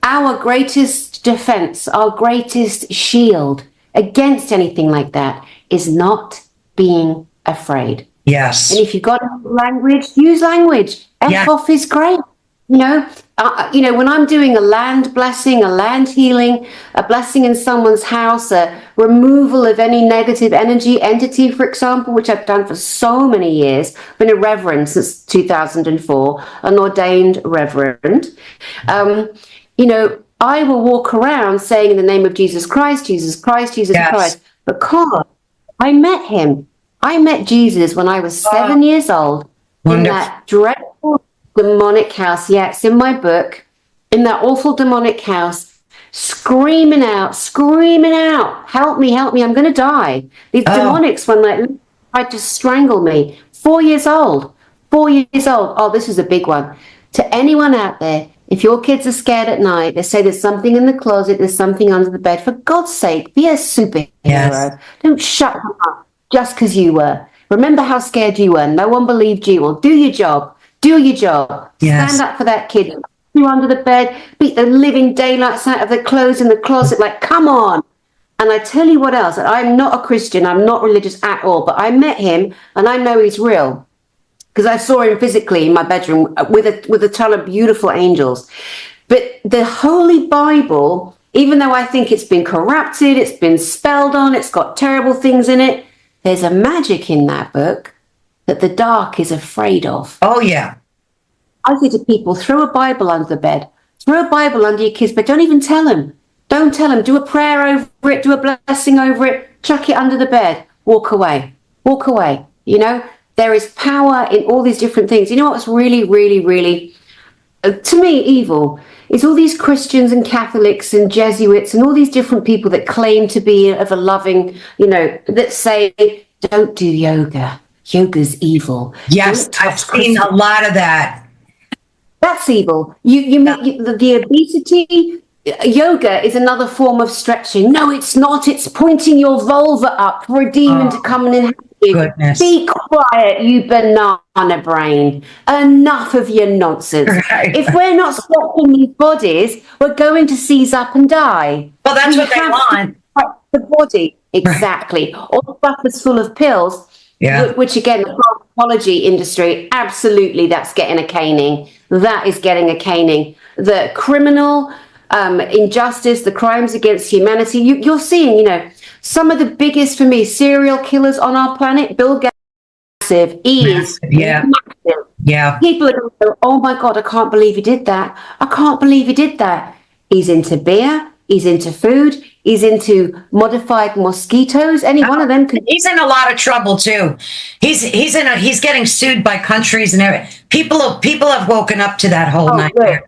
Speaker 2: our greatest defense, our greatest shield against anything like that is not being afraid.
Speaker 1: Yes.
Speaker 2: And if you've got language, use language. F-off is great. When I'm doing a land blessing, a land healing, a blessing in someone's house, a removal of any negative entity, for example, which I've done for so many years, been a reverend since 2004, an ordained reverend. I will walk around saying in the name of Jesus Christ, Jesus Christ, Jesus Christ, because I met him. I met Jesus when I was 7 years old in that dreadful demonic house. Yeah, it's in my book. In that awful demonic house, screaming out, help me, I'm going to die. These demonics, when they tried to strangle me, 4 years old. Oh, this is a big one. To anyone out there, if your kids are scared at night, they say there's something in the closet, there's something under the bed, for God's sake, be a superhero. Yes. Don't shut them up just because you were. Remember how scared you were. No one believed you. Well, do your job. Yes. Stand up for that kid. You under the bed, beat the living daylights out of the clothes in the closet, like, come on. And I tell you what else, I'm not a Christian, I'm not religious at all, but I met him and I know he's real because I saw him physically in my bedroom with a ton of beautiful angels. But the Holy Bible, even though I think it's been corrupted, it's been spelled on, it's got terrible things in it, there's a magic in that book that the dark is afraid of.
Speaker 1: Oh, yeah.
Speaker 2: I say to people, throw a Bible under the bed. Throw a Bible under your kids' bed. Don't even tell them. Don't tell them. Do a prayer over it. Do a blessing over it. Chuck it under the bed. Walk away. There is power in all these different things. You know what's really, really, really, to me, evil is all these Christians and Catholics and Jesuits and all these different people that claim to be of a loving, that say, don't do yoga. Yoga's evil.
Speaker 1: Yes, I've seen a lot of that.
Speaker 2: That's evil. The obesity. Yoga is another form of stretching. No, it's not. It's pointing your vulva up for a demon to come and inhabit you.
Speaker 1: Goodness.
Speaker 2: Be quiet, you banana brain. Enough of your nonsense.
Speaker 1: Right.
Speaker 2: If we're not stopping these bodies, we're going to seize up and die.
Speaker 1: Well, that's what they want.
Speaker 2: The body, exactly. Right. All stuff is full of pills.
Speaker 1: Yeah.
Speaker 2: Which again, the pharmacology industry, absolutely, that's getting a caning. That is getting a caning. The criminal injustice, the crimes against humanity. You're seeing, some of the biggest, for me, serial killers on our planet. Bill Gates, massive. Massive.
Speaker 1: Yeah.
Speaker 2: People are going to go, oh my God, I can't believe he did that. I can't believe he did that. He's into beer. He's into food. He's into modified mosquitoes. Any one of them could.
Speaker 1: He's in a lot of trouble too. He's getting sued by countries and everything. People have woken up to that whole nightmare.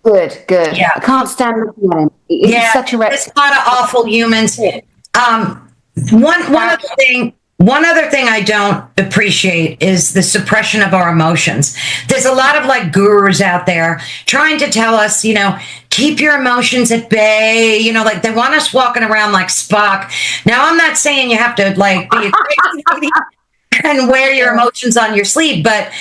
Speaker 2: Good.
Speaker 1: Yeah.
Speaker 2: I can't stand looking at him. He's such a wreck.
Speaker 1: There's a lot of awful humans. One other thing I don't appreciate is the suppression of our emotions. There's a lot of like gurus out there trying to tell us, keep your emotions at bay. Like they want us walking around like Spock. Now, I'm not saying you have to like be a crazy and wear your emotions on your sleeve, but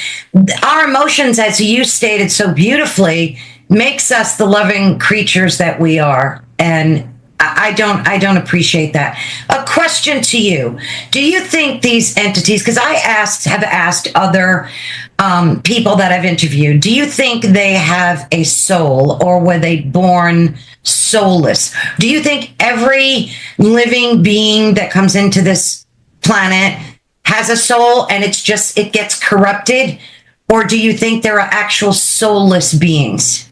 Speaker 1: our emotions, as you stated so beautifully, makes us the loving creatures that we are. And I don't appreciate that. A question to you. Do you think these entities, because I have asked other people that I've interviewed, do you think they have a soul, or were they born soulless? Do you think every living being that comes into this planet has a soul and it gets corrupted? Or do you think there are actual soulless beings?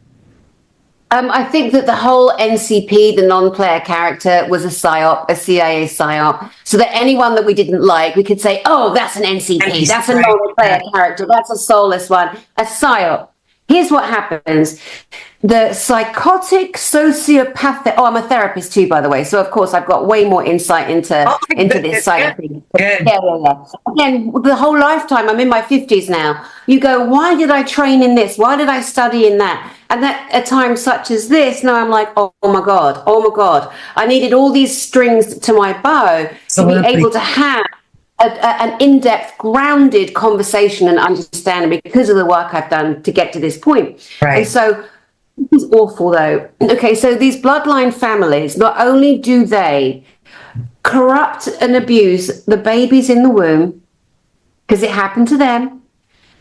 Speaker 2: I think that the whole NCP, the non-player character, was a psyop, a CIA psyop, so that anyone that we didn't like, we could say, oh, that's an NCP, that's a non-player character, that's a soulless one, a psyop. Here's what happens. The psychotic, sociopathic, I'm a therapist too, by the way, so of course I've got way more insight into this side of things. Yeah. Again, the whole lifetime, I'm in my 50s now. You go, why did I train in this? Why did I study in that? And at a time such as this, now I'm like, oh my God. I needed all these strings to my bow to be able to have an in-depth, grounded conversation and understanding because of the work I've done to get to this point.
Speaker 1: Right.
Speaker 2: And so this is awful, though. Okay, so these bloodline families, not only do they corrupt and abuse the babies in the womb, because it happened to them,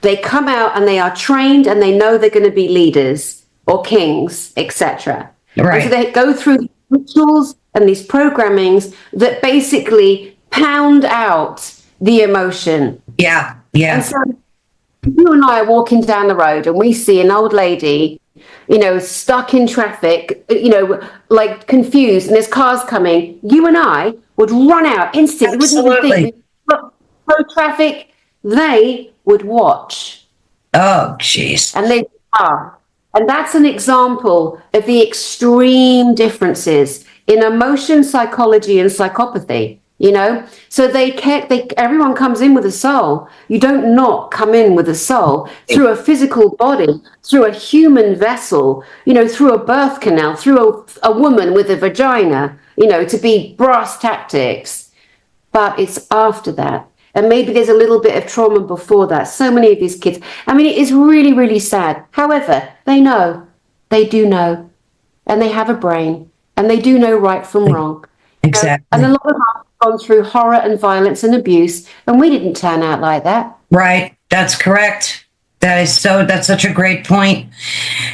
Speaker 2: they come out and they are trained and they know they're going to be leaders or kings, etc. Right. So they go through rituals and these programmings that basically pound out the emotion.
Speaker 1: Yeah.
Speaker 2: And so you and I are walking down the road and we see an old lady, stuck in traffic, like confused, and there's cars coming. You and I would run out instantly. Wouldn't even think. Pro traffic, they would watch.
Speaker 1: Oh, jeez.
Speaker 2: And they are. And that's an example of the extreme differences in emotion, psychology, and psychopathy. So everyone comes in with a soul. You don't not come in with a soul through a physical body, through a human vessel, through a birth canal, through a woman with a vagina, to be brass tactics. But it's after that. And maybe there's a little bit of trauma before that. So many of these kids, it is really, really sad. However, they do know, and they have a brain, and they do know right from wrong.
Speaker 1: Exactly.
Speaker 2: And a lot of them have gone through horror and violence and abuse, and we didn't turn out like that.
Speaker 1: Right. That's correct. That's such a great point.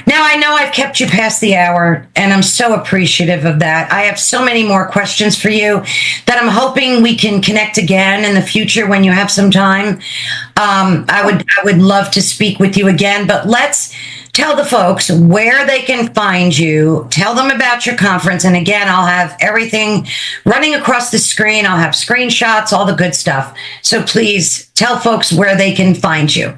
Speaker 1: Now, I know I've kept you past the hour, and I'm so appreciative of that. I have so many more questions for you that I'm hoping we can connect again in the future when you have some time. I would love to speak with you again, but let's tell the folks where they can find you. Tell them about your conference. And again, I'll have everything running across the screen. I'll have screenshots, all the good stuff. So please tell folks where they can find you.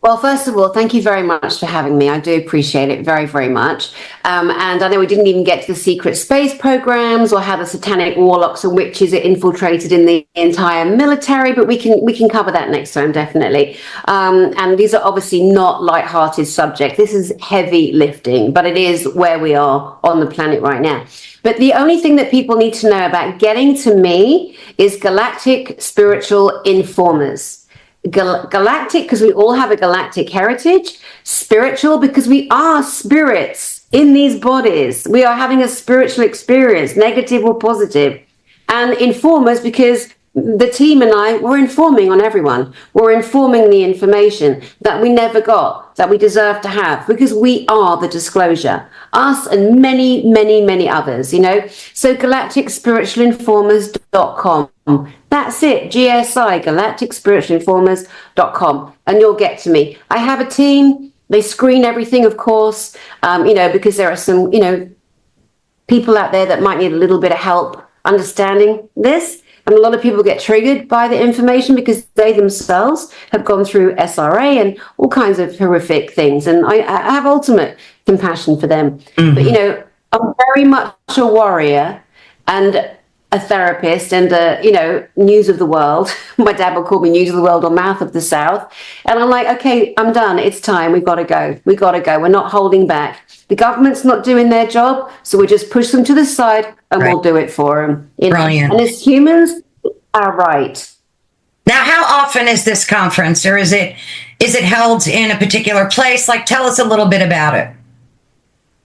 Speaker 2: Well, first of all, thank you very much for having me. I do appreciate it very, very much. And I know we didn't even get to the secret space programs or how the satanic warlocks and witches are infiltrated in the entire military, but we can cover that next time, definitely. And these are obviously not light-hearted subjects. This is heavy lifting, but it is where we are on the planet right now. But the only thing that people need to know about getting to me is Galactic Spiritual Informers. Galactic, because we all have a galactic heritage. Spiritual, because we are spirits in these bodies. We are having a spiritual experience, negative or positive. And informers, because the team and I, we're informing on everyone. We're informing the information that we never got, that we deserve to have, because we are the disclosure. Us and many, many, many others, you know. So galacticspiritualinformers.com. That's it. GSI, galacticspiritualinformers.com. And you'll get to me. I have a team. They screen everything, of course, you know, because there are some, you know, people out there that might need a little bit of help understanding this. And a lot of people get triggered by the information because they themselves have gone through SRA and all kinds of horrific things. And I have ultimate compassion for them. Mm-hmm. But, you know, I'm very much a warrior and a therapist and you know, news of the world. My dad would call me news of the world or mouth of the South. And I'm like, okay, I'm done. It's time. We've got to go. We've got to go. We're not holding back. The government's not doing their job. So we just push them to the side and we'll do it for them. You know? Brilliant. And as humans, are right.
Speaker 1: Now, how often is this conference, or is it held in a particular place? Like, tell us a little bit about it.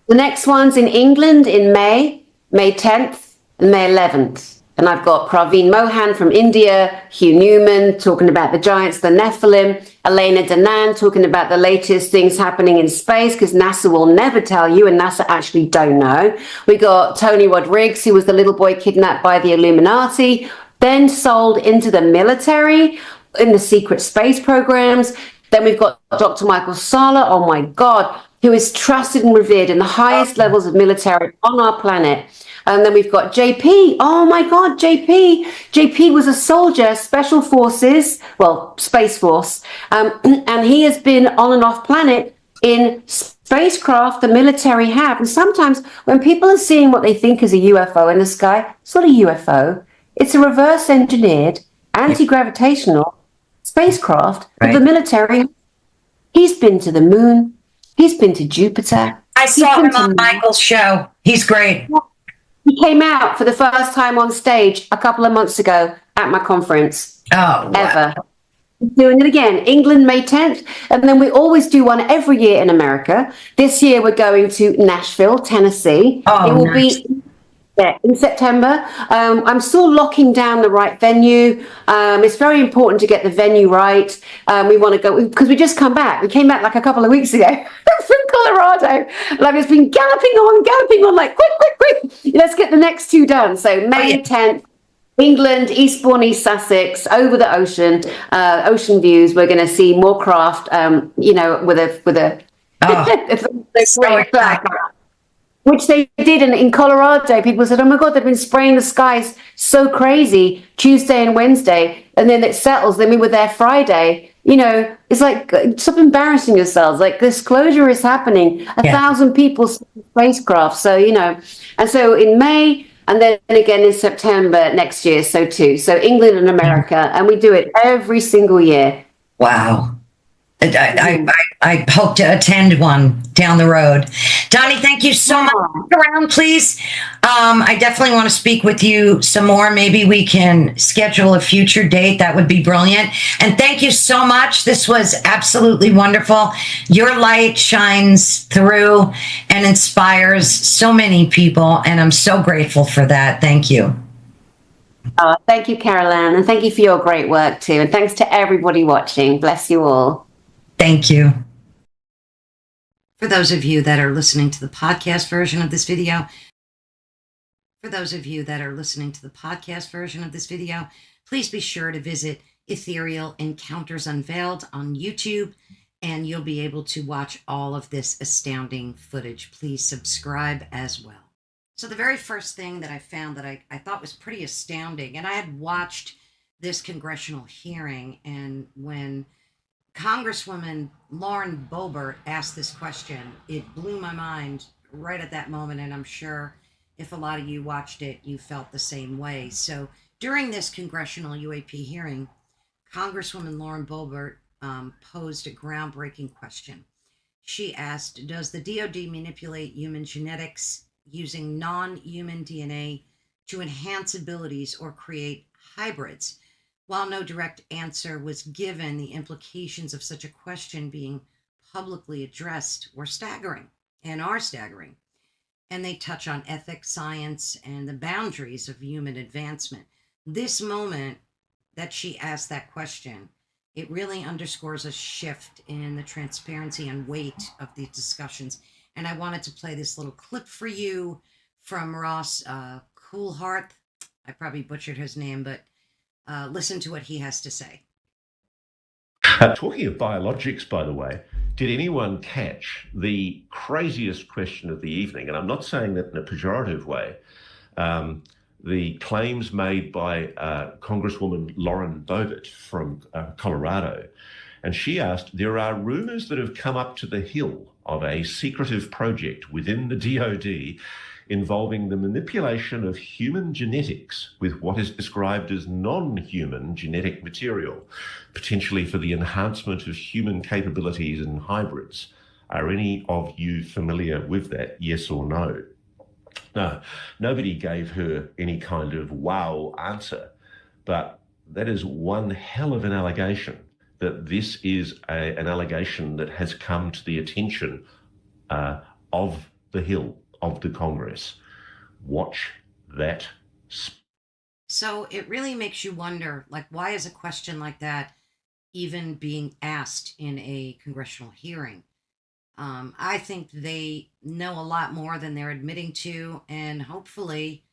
Speaker 2: The next one's in England in May 10th and May 11th. And I've got Praveen Mohan from India, Hugh Newman talking about the giants, the Nephilim, Elena Danaan talking about the latest things happening in space, because NASA will never tell you, and NASA actually don't know. We got Tony Rodriguez, who was the little boy kidnapped by the Illuminati, then sold into the military in the secret space programs. Then we've got Dr. Michael Sala, oh my God, who is trusted and revered in the highest levels of military on our planet. And then we've got JP. Oh my God, JP. JP was a soldier, special forces, well, Space Force. And he has been on and off planet in spacecraft the military have. And sometimes when people are seeing what they think is a UFO in the sky, it's not a UFO. It's a reverse engineered anti-gravitational spacecraft of the military. He's been to the moon. He's been to Jupiter.
Speaker 1: I saw him on Michael's show. He's great.
Speaker 2: He came out for the first time on stage a couple of months ago at my conference.
Speaker 1: Oh,
Speaker 2: ever. Wow. Doing it again. England, May 10th. And then we always do one every year in America. This year we're going to Nashville, Tennessee. It will be in September. I'm still locking down the right venue. It's very important to get the venue right. We want to go because we just come back. We came back like a couple of weeks ago from Colorado. Like it's been galloping on like quick. Let's get the next two done. So May 10th, England, Eastbourne, East Sussex, over the ocean, ocean views. We're going to see more craft, you know, with a which they did in Colorado. People said, oh my God, they've been spraying the skies so crazy Tuesday and Wednesday. And then it settles. Then we were there Friday. You know, it's like, stop embarrassing yourselves. Like disclosure is happening. 1,000 people spacecraft. So, you know, and so in May and then again in September next year. So too. So England and America. And we do it every single year.
Speaker 1: Wow. I hope to attend one down the road. Dani, thank you so much. Stick around, please. I definitely want to speak with you some more. Maybe we can schedule a future date. That would be brilliant. And thank you so much. This was absolutely wonderful. Your light shines through and inspires so many people, and I'm so grateful for that. Thank you.
Speaker 2: Thank you, Caroline, and thank you for your great work too. And thanks to everybody watching. Bless you all.
Speaker 1: Thank you. For those of you that are listening to the podcast version of this video, please be sure to visit Ethereal Encounters Unveiled on YouTube, and you'll be able to watch all of this astounding footage. Please subscribe as well. So the very first thing that I found that I thought was pretty astounding, and I had watched this congressional hearing, and when Congresswoman Lauren Boebert asked this question. It blew my mind right at that moment, and I'm sure if a lot of you watched it, you felt the same way. So during this congressional UAP hearing, Congresswoman Lauren Boebert posed a groundbreaking question. She asked, does the DoD manipulate human genetics using non-human DNA to enhance abilities or create hybrids? While no direct answer was given, the implications of such a question being publicly addressed were staggering and are staggering. And they touch on ethics, science, and the boundaries of human advancement. This moment that she asked that question, it really underscores a shift in the transparency and weight of these discussions. And I wanted to play this little clip for you from Ross Coolhearth. I probably butchered his name, but listen to what he has to say.
Speaker 3: Talking of biologics, by the way, did anyone catch the craziest question of the evening? And I'm not saying that in a pejorative way. The claims made by Congresswoman Lauren Boebert from Colorado. And she asked, there are rumors that have come up to the Hill of a secretive project within the DoD involving the manipulation of human genetics with what is described as non-human genetic material, potentially for the enhancement of human capabilities and hybrids. Are any of you familiar with that, yes or no? No, nobody gave her any kind of wow answer, but that is one hell of an allegation, that this is an allegation that has come to the attention of the Hill, of the Congress. Watch that.
Speaker 1: So it really makes you wonder, like, why is a question like that even being asked in a congressional hearing? I think they know a lot more than they're admitting to, and hopefully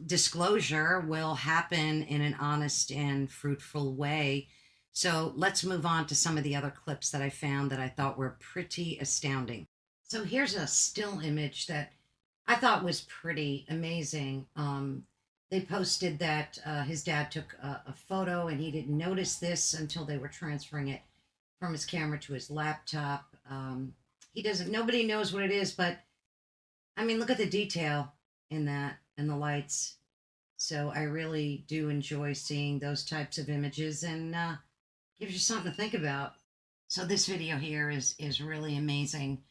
Speaker 1: disclosure will happen in an honest and fruitful way. So let's move on to some of the other clips that I found that I thought were pretty astounding. So here's a still image that I thought was pretty amazing. They posted that his dad took a photo and he didn't notice this until they were transferring it from his camera to his laptop. Nobody knows what it is, but I mean, look at the detail in that and the lights. So I really do enjoy seeing those types of images, and gives you something to think about. So this video here is really amazing.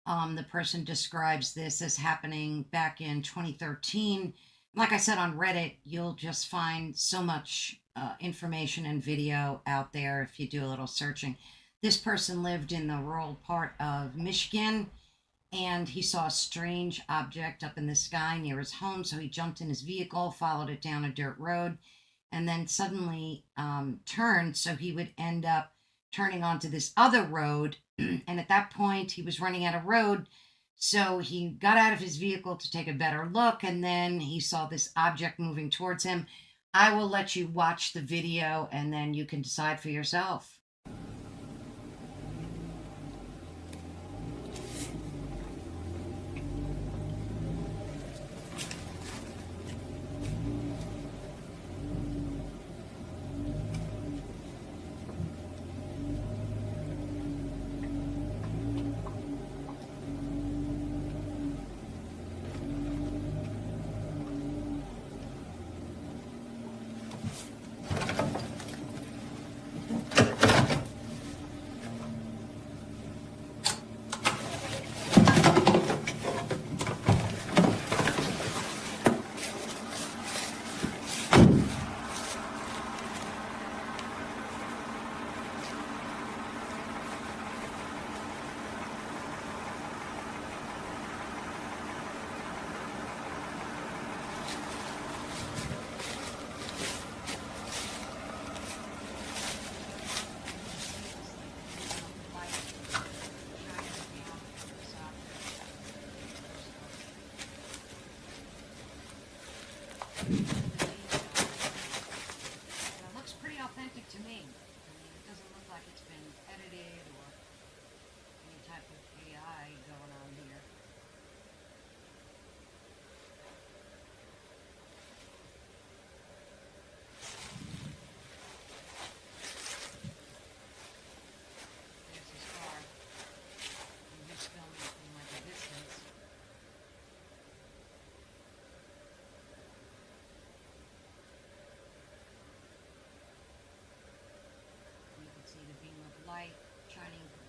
Speaker 1: The person describes this as happening back in 2013. Like I said, on Reddit, you'll just find so much information and video out there if you do a little searching. This person lived in the rural part of Michigan, and he saw a strange object up in the sky near his home. So he jumped in his vehicle, followed it down a dirt road, and then suddenly turned so he would end up turning onto this other road. And at that point, he was running out of road. So he got out of his vehicle to take a better look, and then he saw this object moving towards him. I will let you watch the video, and then you can decide for yourself.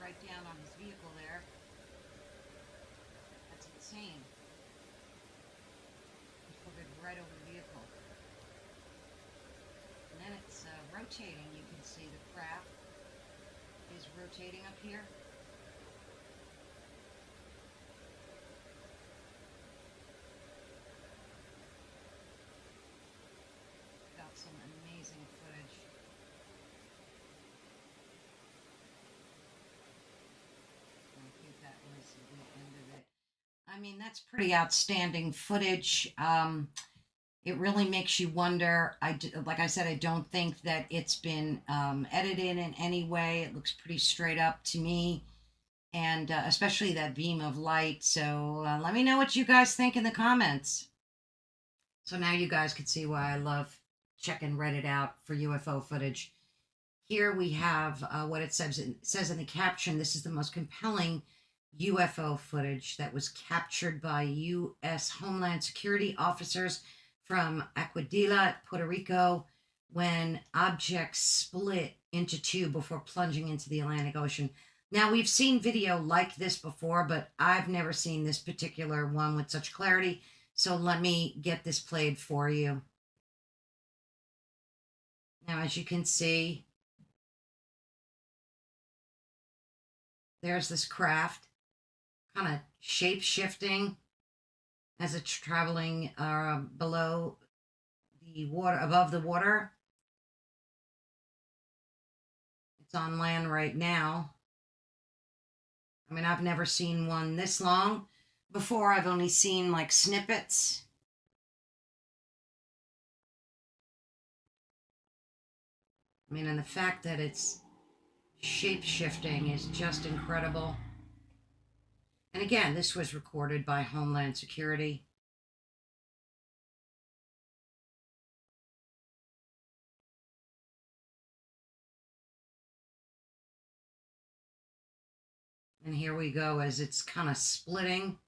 Speaker 1: right down on his vehicle there. That's insane. He hovered right over the vehicle. And then it's rotating. You can see the craft is rotating up here. Got some amazing footage. I think that was the end of it. I mean, that's pretty outstanding footage. It really makes you wonder. Like I said, I don't think that it's been edited in any way. It looks pretty straight up to me, and especially that beam of light. So let me know what you guys think in the comments. So now you guys can see why I love checking Reddit out for UFO footage. Here we have what it says in the caption. This is the most compelling UFO footage that was captured by U.S. Homeland Security officers from Aguadilla, Puerto Rico, when objects split into two before plunging into the Atlantic Ocean. Now, we've seen video like this before, but I've never seen this particular one with such clarity. So let me get this played for you. Now, as you can see, there's this craft kind of shape-shifting as it's traveling below the water, above the water. It's on land right now. I mean, I've never seen one this long before. I've only seen like snippets. I mean, and the fact that it's shape-shifting is just incredible. And again, this was recorded by Homeland Security. And here we go as it's kind of splitting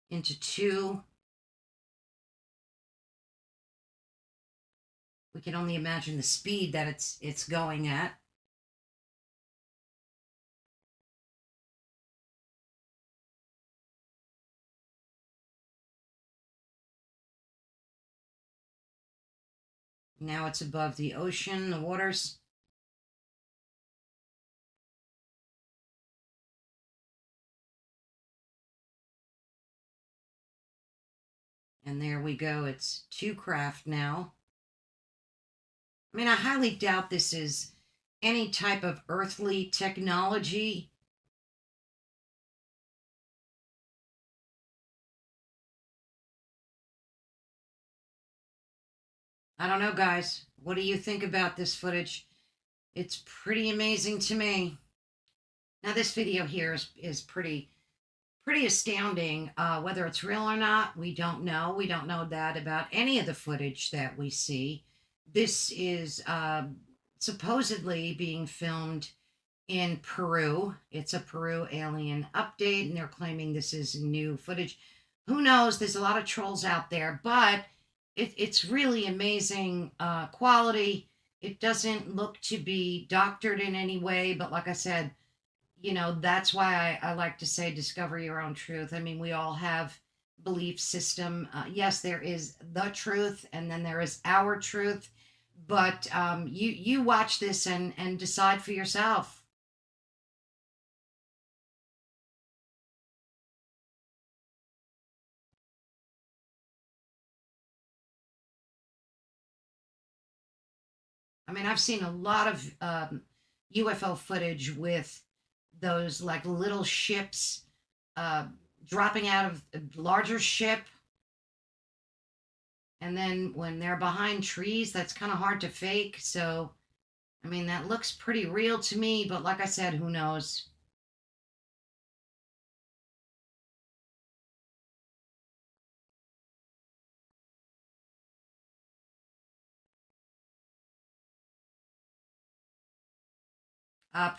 Speaker 1: into two. We can only imagine the speed that it's going at. Now it's above the ocean, the waters. And there we go. It's two craft now. I mean, I highly doubt this is any type of earthly technology. I don't know, guys. What do you think about this footage? It's pretty amazing to me. Now, this video here is pretty astounding. Whether it's real or not, we don't know. We don't know that about any of the footage that we see. This is supposedly being filmed in Peru. It's a Peru alien update, and they're claiming this is new footage. Who knows? There's a lot of trolls out there, but it's really amazing quality. It doesn't look to be doctored in any way, but like I said, you know, that's why I like to say discover your own truth. I mean, we all have belief system. Yes, there is the truth, and then there is our truth, but you watch this and decide for yourself. I mean, I've seen a lot of UFO footage with those like little ships dropping out of a larger ship. And then when they're behind trees, that's kind of hard to fake. So, I mean, that looks pretty real to me. But like I said, who knows?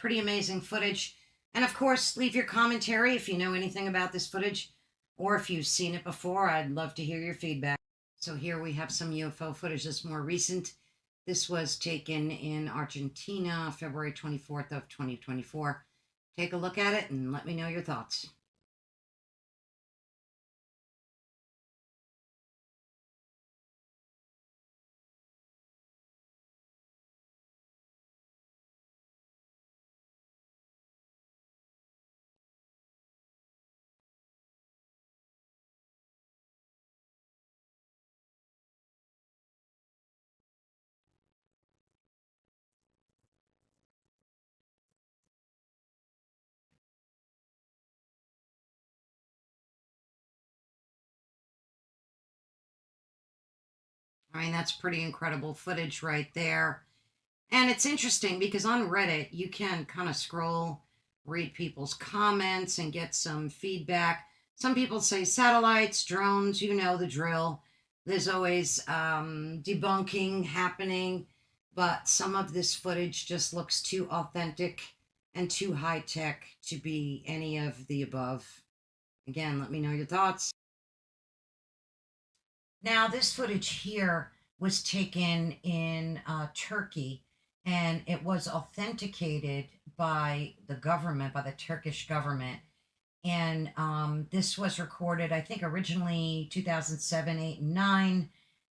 Speaker 1: Pretty amazing footage. And of course, leave your commentary if you know anything about this footage or if you've seen it before. I'd love to hear your feedback. So here we have some UFO footage that's more recent. This was taken in Argentina, February 24th of 2024. Take a look at it and let me know your thoughts. I mean, that's pretty incredible footage right there. And it's interesting because on Reddit, you can kind of scroll, read people's comments, and get some feedback. Some people say satellites, drones, you know the drill. There's always debunking happening, but some of this footage just looks too authentic and too high tech to be any of the above. Again, let me know your thoughts. Now, this footage here was taken in Turkey, and it was authenticated by the government, by the Turkish government. And this was recorded, I think, originally 2007, 8, and 9.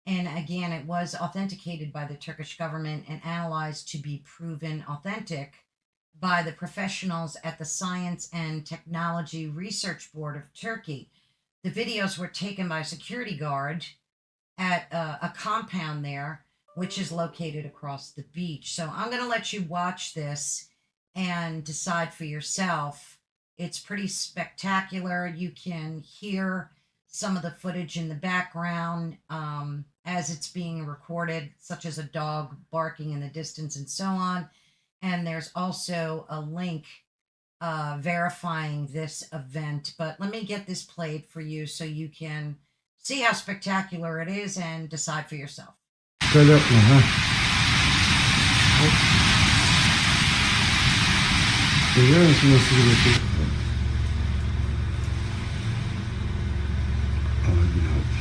Speaker 1: And again, it was authenticated by the Turkish government and analyzed to be proven authentic by the professionals at the Science and Technology Research Board of Turkey. The videos were taken by a security guard at a compound there, which is located across the beach. So I'm going to let you watch this and decide for yourself. It's pretty spectacular. You can hear some of the footage in the background as it's being recorded, such as a dog barking in the distance and so on. And there's also a link verifying this event. But let me get this played for you so you can see how spectacular it is and decide for yourself.
Speaker 4: Şöyle yapma ha. Görüyor musun nasıl gidiyor? Ama yine olur.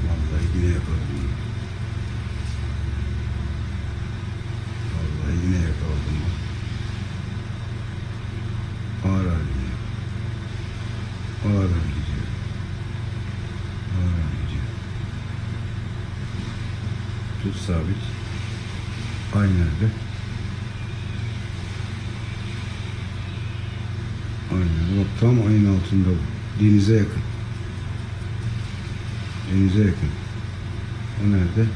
Speaker 4: Vallahi yine yakaladım. Vallahi yine yakaladım. Ağır ağır gidiyor. Ağır ağır gidiyor. Ağır ağır gidiyor. Tut sabit. Aynı yerde. Aynen. Bak tam ayın altında bu. Denize yakın. Denize yakın. O nerede?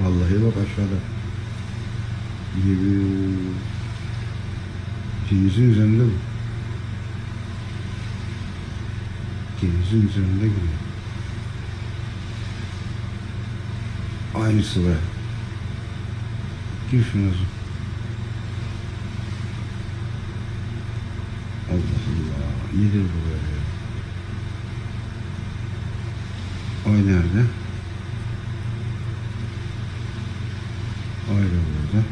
Speaker 4: Vallahi bak aşağıda. Denizin üzerinde bu. Denizin üzerinde gidiyor. Aynısı be. Gir şuna. Allah Allah. Nedir bu böyle? Ay nerede? Ay da burada.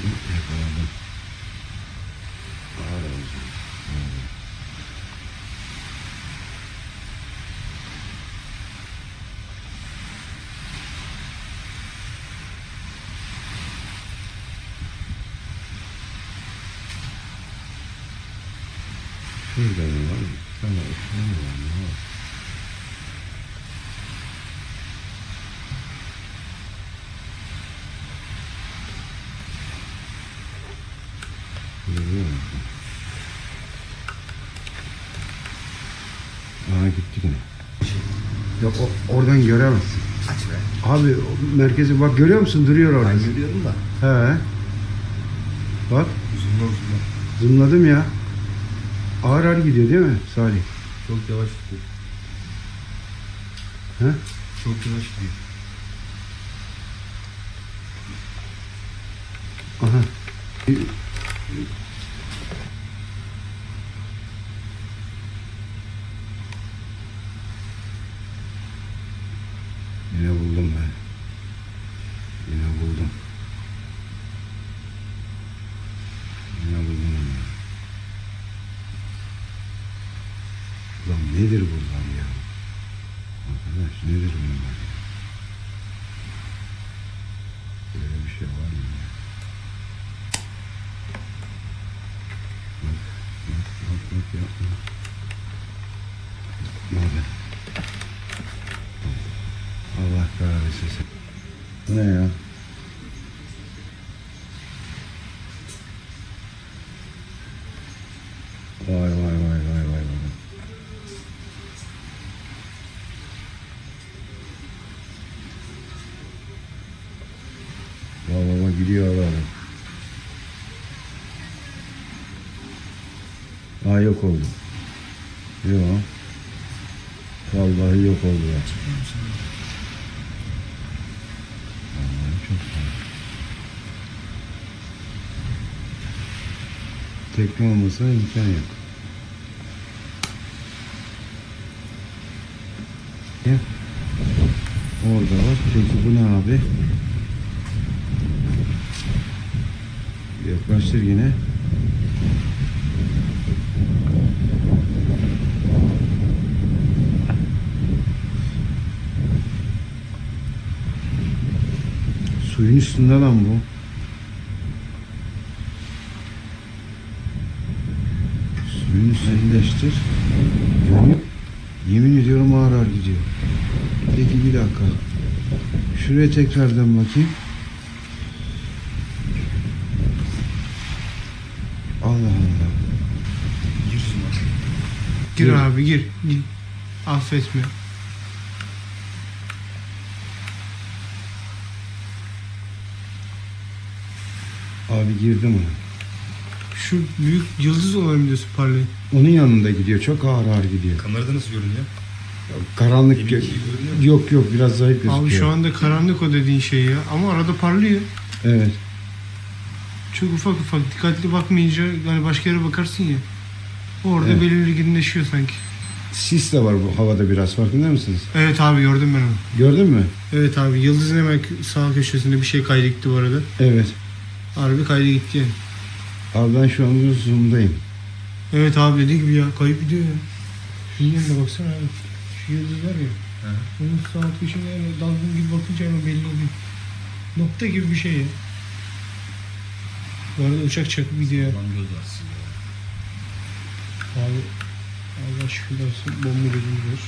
Speaker 4: Yakaladım. Ağır olacak. Şurada mı var? Tamam, şurada mı var? Ne var? Görüyor musun? Aha gitti yine. Yok oradan göremezsin.
Speaker 5: Aç be.
Speaker 4: Abi o merkezi bak görüyor musun? Duruyor orada.
Speaker 5: Ben görüyorum da.
Speaker 4: He. Bak
Speaker 5: Uzunlar uzunlar.
Speaker 4: zoomladım ya. Ağır ağır gidiyor değil mi Salih?
Speaker 5: Çok yavaş gidiyor.
Speaker 4: He?
Speaker 5: Çok yavaş gidiyor.
Speaker 4: Aha. Yine buldum ben. Yine buldum. Yine buldum. Ulan nedir bunlar ya? Arkadaş nedir bunlar ya? Böyle bir şey var mı ya? Yok yapma. Abi. Allah kahretsin seni. Bu ne ya? Vay vay vay vay vay vay. Baba gidiyor adam. Aa yok oldu. Yok. Vallahi yok oldu ya. Vallahi çok sağ. Tekne olmasına imkan yok. Ya. Orada var. Peki bu ne abi? Yaklaştır yine. Suyun üstünde lan bu. Suyun üstündeştir. Görünüyor. Yemin ediyorum ağır ağır gidiyor. Peki bir dakika. Şuraya tekrardan bakayım. Allah Allah.
Speaker 6: Gir abi gir. Affetme.
Speaker 4: Abi girdim ona.
Speaker 6: Şu büyük yıldız olan videosu parlayın.
Speaker 4: Onun yanında gidiyor. Çok ağır ağır gidiyor.
Speaker 5: Kamerada nasıl görünüyor?
Speaker 4: Karanlık
Speaker 5: Yemin gibi görünüyor mu?
Speaker 4: yok yok biraz zayıf gözüküyor.
Speaker 6: Abi şu anda karanlık o dediğin şey ya. Ama arada parlıyor.
Speaker 4: Evet.
Speaker 6: Çok ufak ufak dikkatli bakmayınca hani başka yere bakarsın ya. Orada
Speaker 4: Evet.
Speaker 6: belirginleşiyor sanki.
Speaker 4: Sis de var bu havada biraz farkında mısınız?
Speaker 6: Evet abi gördüm ben onu.
Speaker 4: Gördün mü?
Speaker 6: Evet abi yıldızın hemen sağ köşesinde bir şey kaydı gitti bu arada.
Speaker 4: Evet.
Speaker 6: Harbi kaydı gitti yani.
Speaker 4: Abi ben şu an zoom'dayım.
Speaker 6: Evet abi dediği gibi ya kayıp gidiyor ya. Şunun yanına baksana abi. Şu yıldız var ya. Onun sağ alt köşesinde yani dalgın gibi bakınca hemen belli oluyor. Nokta gibi bir şey ya. Bu arada uçak çakıp gidiyor ya.
Speaker 5: Lan göz var sizde.
Speaker 6: Abi Allah şükürler olsun bomba gözümüz var.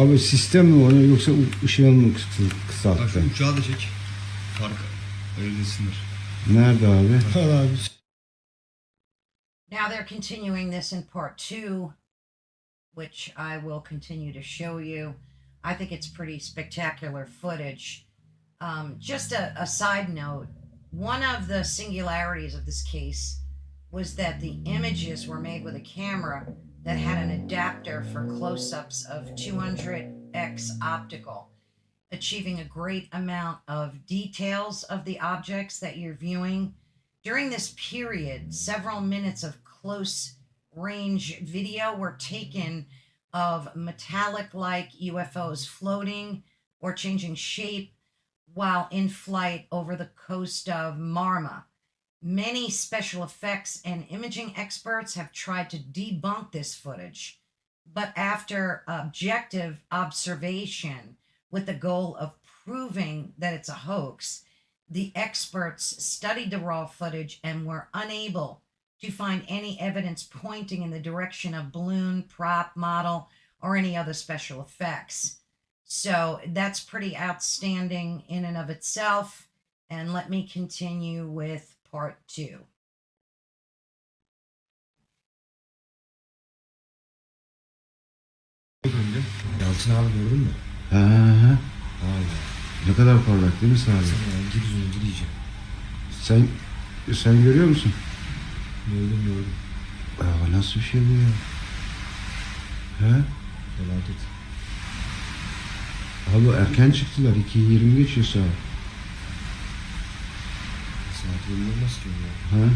Speaker 4: Abi sistem mi onu yoksa ışığını mı
Speaker 5: Bak şu
Speaker 4: kısalttı?
Speaker 5: uçağı da çek. Fark. Öyle desinler.
Speaker 4: Nerede abi?
Speaker 6: Al abi.
Speaker 1: Now they're continuing this in part 2, which I will continue to show you. I think it's pretty spectacular footage. Just a side note, one of the singularities of this case was that the images were made with a camera that had an adapter for close-ups of 200x optical, achieving a great amount of details of the objects that you're viewing. During this period, several minutes of close-range video were taken of metallic-like UFOs floating or changing shape while in flight over the coast of Marma. Many special effects and imaging experts have tried to debunk this footage, but after objective observation with the goal of proving that it's a hoax, the experts studied the raw footage and were unable to find any evidence pointing in the direction of balloon, prop, model, or any other special effects. So that's pretty outstanding in and of itself. And let me continue with part 2.
Speaker 5: Yalçın abi gördün mü?
Speaker 4: Ha, ha.
Speaker 5: Abi.
Speaker 4: Ne kadar parlak değil mi Sami?
Speaker 5: Sana gir yüzünü gir iyice.
Speaker 4: Sen görüyor musun?
Speaker 5: Gördüm.
Speaker 4: Aa, nasıl bir şey bu ya? He?
Speaker 5: Felaket.
Speaker 4: Abi erken çıktılar. 2:20 geçiyor saat.
Speaker 5: Saat yerinde nasıl görüyor?
Speaker 4: Ha?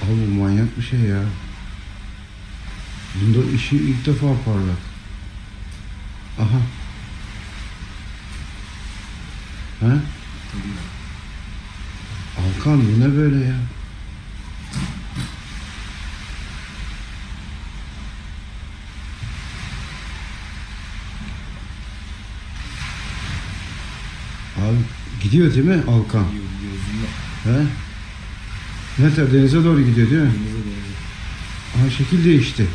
Speaker 4: Abi bu manyak bir şey ya. Bunda ışığı ilk defa parlak. Aha. Ha? Alkan bu ne böyle ya? Abi gidiyor değil mi Alkan?
Speaker 5: Gidiyor. Gözünle.
Speaker 4: He? Ne denize doğru gidiyor değil mi?
Speaker 5: Denize doğru.
Speaker 4: Aha şekil değişti.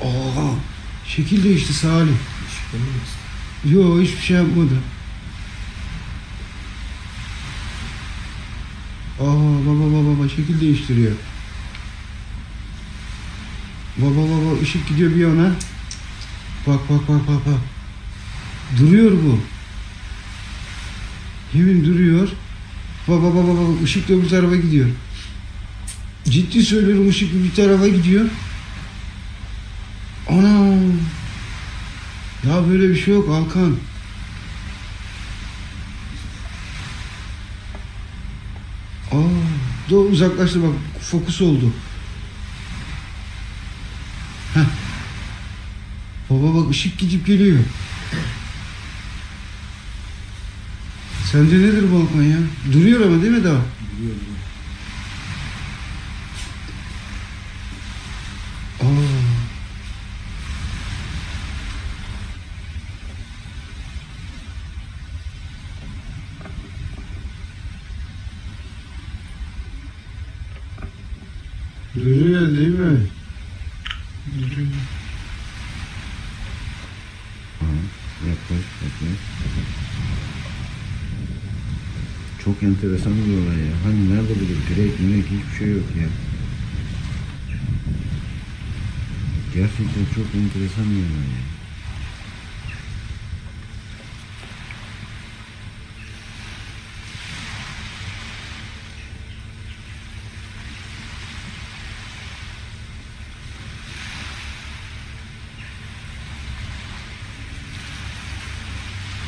Speaker 4: Oha. Şekil değişti Salih.
Speaker 5: Işıklanır mısın?
Speaker 4: Yo hiçbir şey yapmadı. Baba şekil değiştiriyor. Baba ışık gidiyor bir yana. Bak. Duruyor bu. Yemin duruyor. Baba ışık da bir tarafa gidiyor. Ciddi söylüyorum, ışık bir tarafa gidiyor. Ana. Ya böyle bir şey yok Alkan. Da uzaklaştı bak, fokus oldu. Heh. Baba bak ışık gidip geliyor. Sence nedir bu Alkan ya? Duruyor ama değil mi daha?
Speaker 5: Biliyor.
Speaker 4: Duruyor değil mi? Yaklaş. Çok enteresan bir olay ya. Hani nerede bu direkt hiçbir şey yok ya. Gerçekten çok enteresan bir olay ya.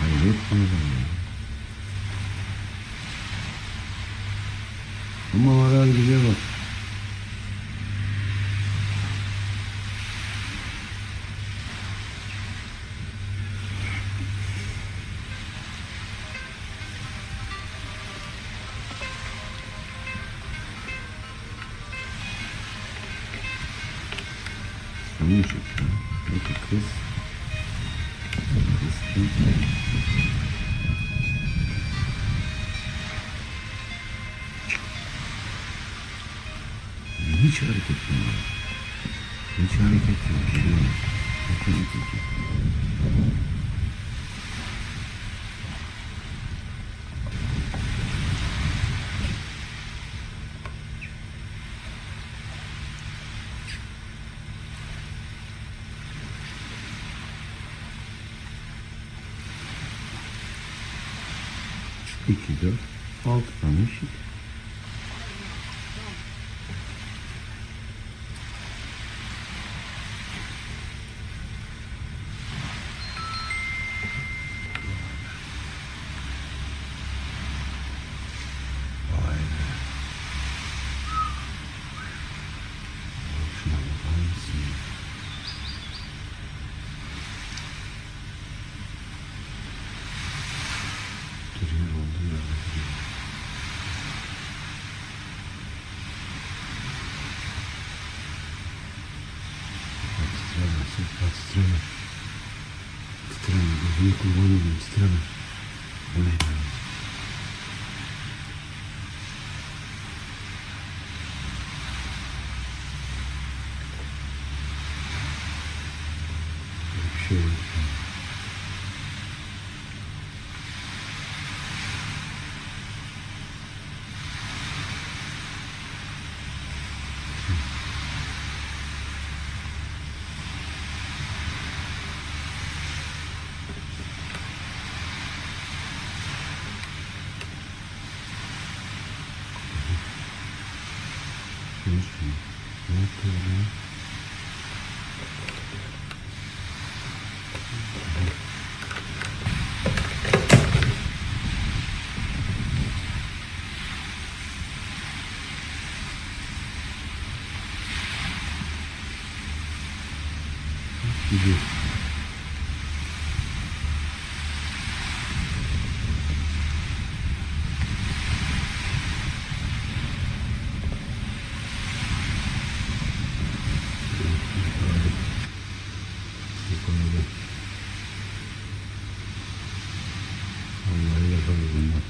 Speaker 4: Hayret bir olay ya. Ama var gidiyor bak. Onun için peki kız hiç hareket yok. Hiç hareket yok. Şey yok. Hiç hareket yok. İki, dört, 6 tane ışık. Vay be. Şuna bakar mısın? Duruyor, olduğu yerde duruyor. Titreme. Gözünü kurban olayım, titreme. Bu ne ya? Böyle bir şey yok. Ne yapıyor ya? Gidiyor. Vallahi yapamadım. Bak.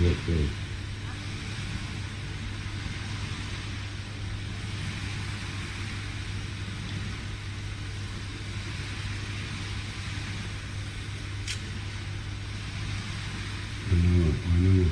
Speaker 4: Yok değil. Aynen.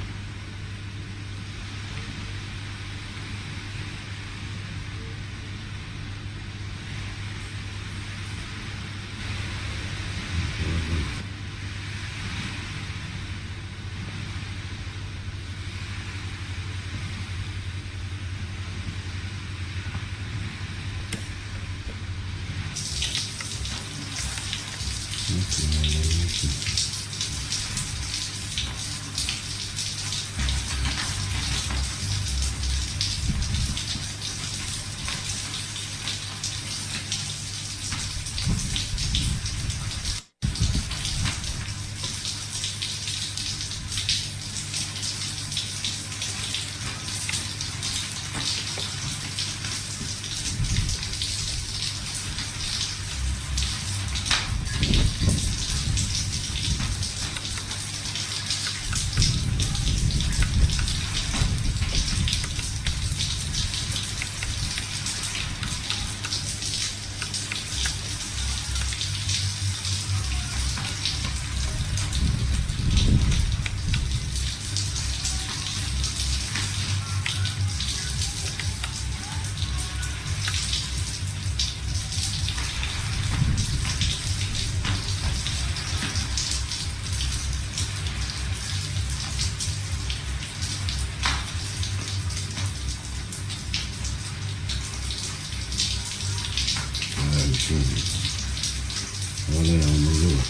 Speaker 4: Hava yağmurlu var.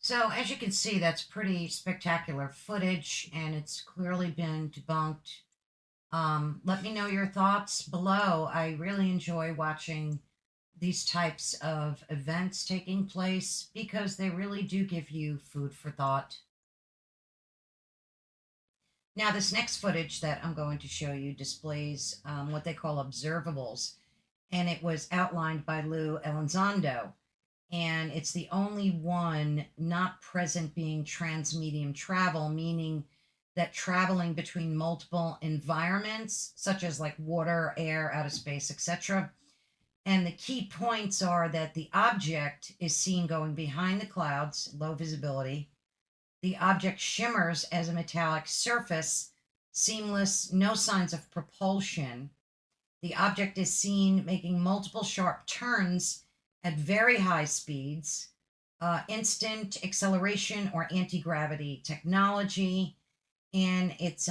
Speaker 1: So as you can see, that's pretty spectacular footage, and it's clearly been debunked. Let me know your thoughts below. I really enjoy watching these types of events taking place because they really do give you food for thought. Now, this next footage that I'm going to show you displays what they call observables, and it was outlined by Lou Elizondo. And it's the only one not present being transmedium travel, meaning that traveling between multiple environments, such as like water, air, outer space, etc. And the key points are that the object is seen going behind the clouds, low visibility. The object shimmers as a metallic surface, seamless, no signs of propulsion. The object is seen making multiple sharp turns at very high speeds, instant acceleration or anti-gravity technology. And it's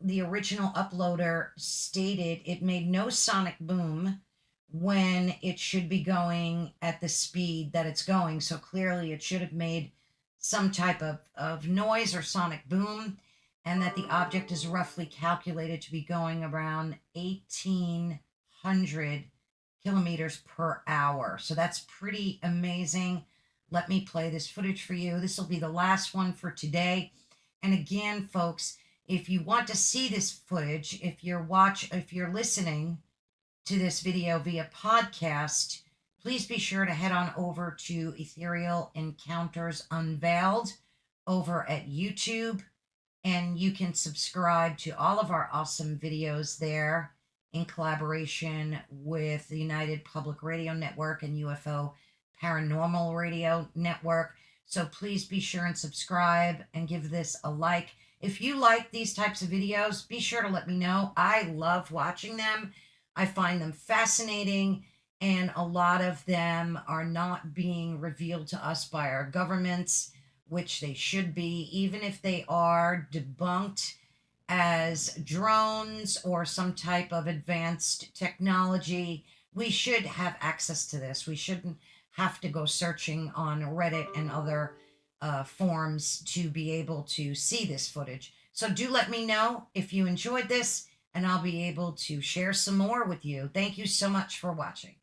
Speaker 1: the original uploader stated it made no sonic boom when it should be going at the speed that it's going. So clearly it should have made some type of noise or sonic boom, and that the object is roughly calculated to be going around 1,800 kilometers per hour. So that's pretty amazing. Let me play this footage for you. This will be the last one for today. And again, folks, if you want to see this footage, if you're listening to this video via podcast, please be sure to head on over to Ethereal Encounters Unveiled over at YouTube, and you can subscribe to all of our awesome videos there in collaboration with the United Public Radio Network and UFO Paranormal Radio Network. So please be sure and subscribe and give this a like. If you like these types of videos, be sure to let me know. I love watching them. I find them fascinating, and a lot of them are not being revealed to us by our governments, which they should be, even if they are debunked as drones or some type of advanced technology. We should have access to this. We shouldn't have to go searching on Reddit and other forums to be able to see this footage. So do let me know if you enjoyed this, and I'll be able to share some more with you. Thank you so much for watching.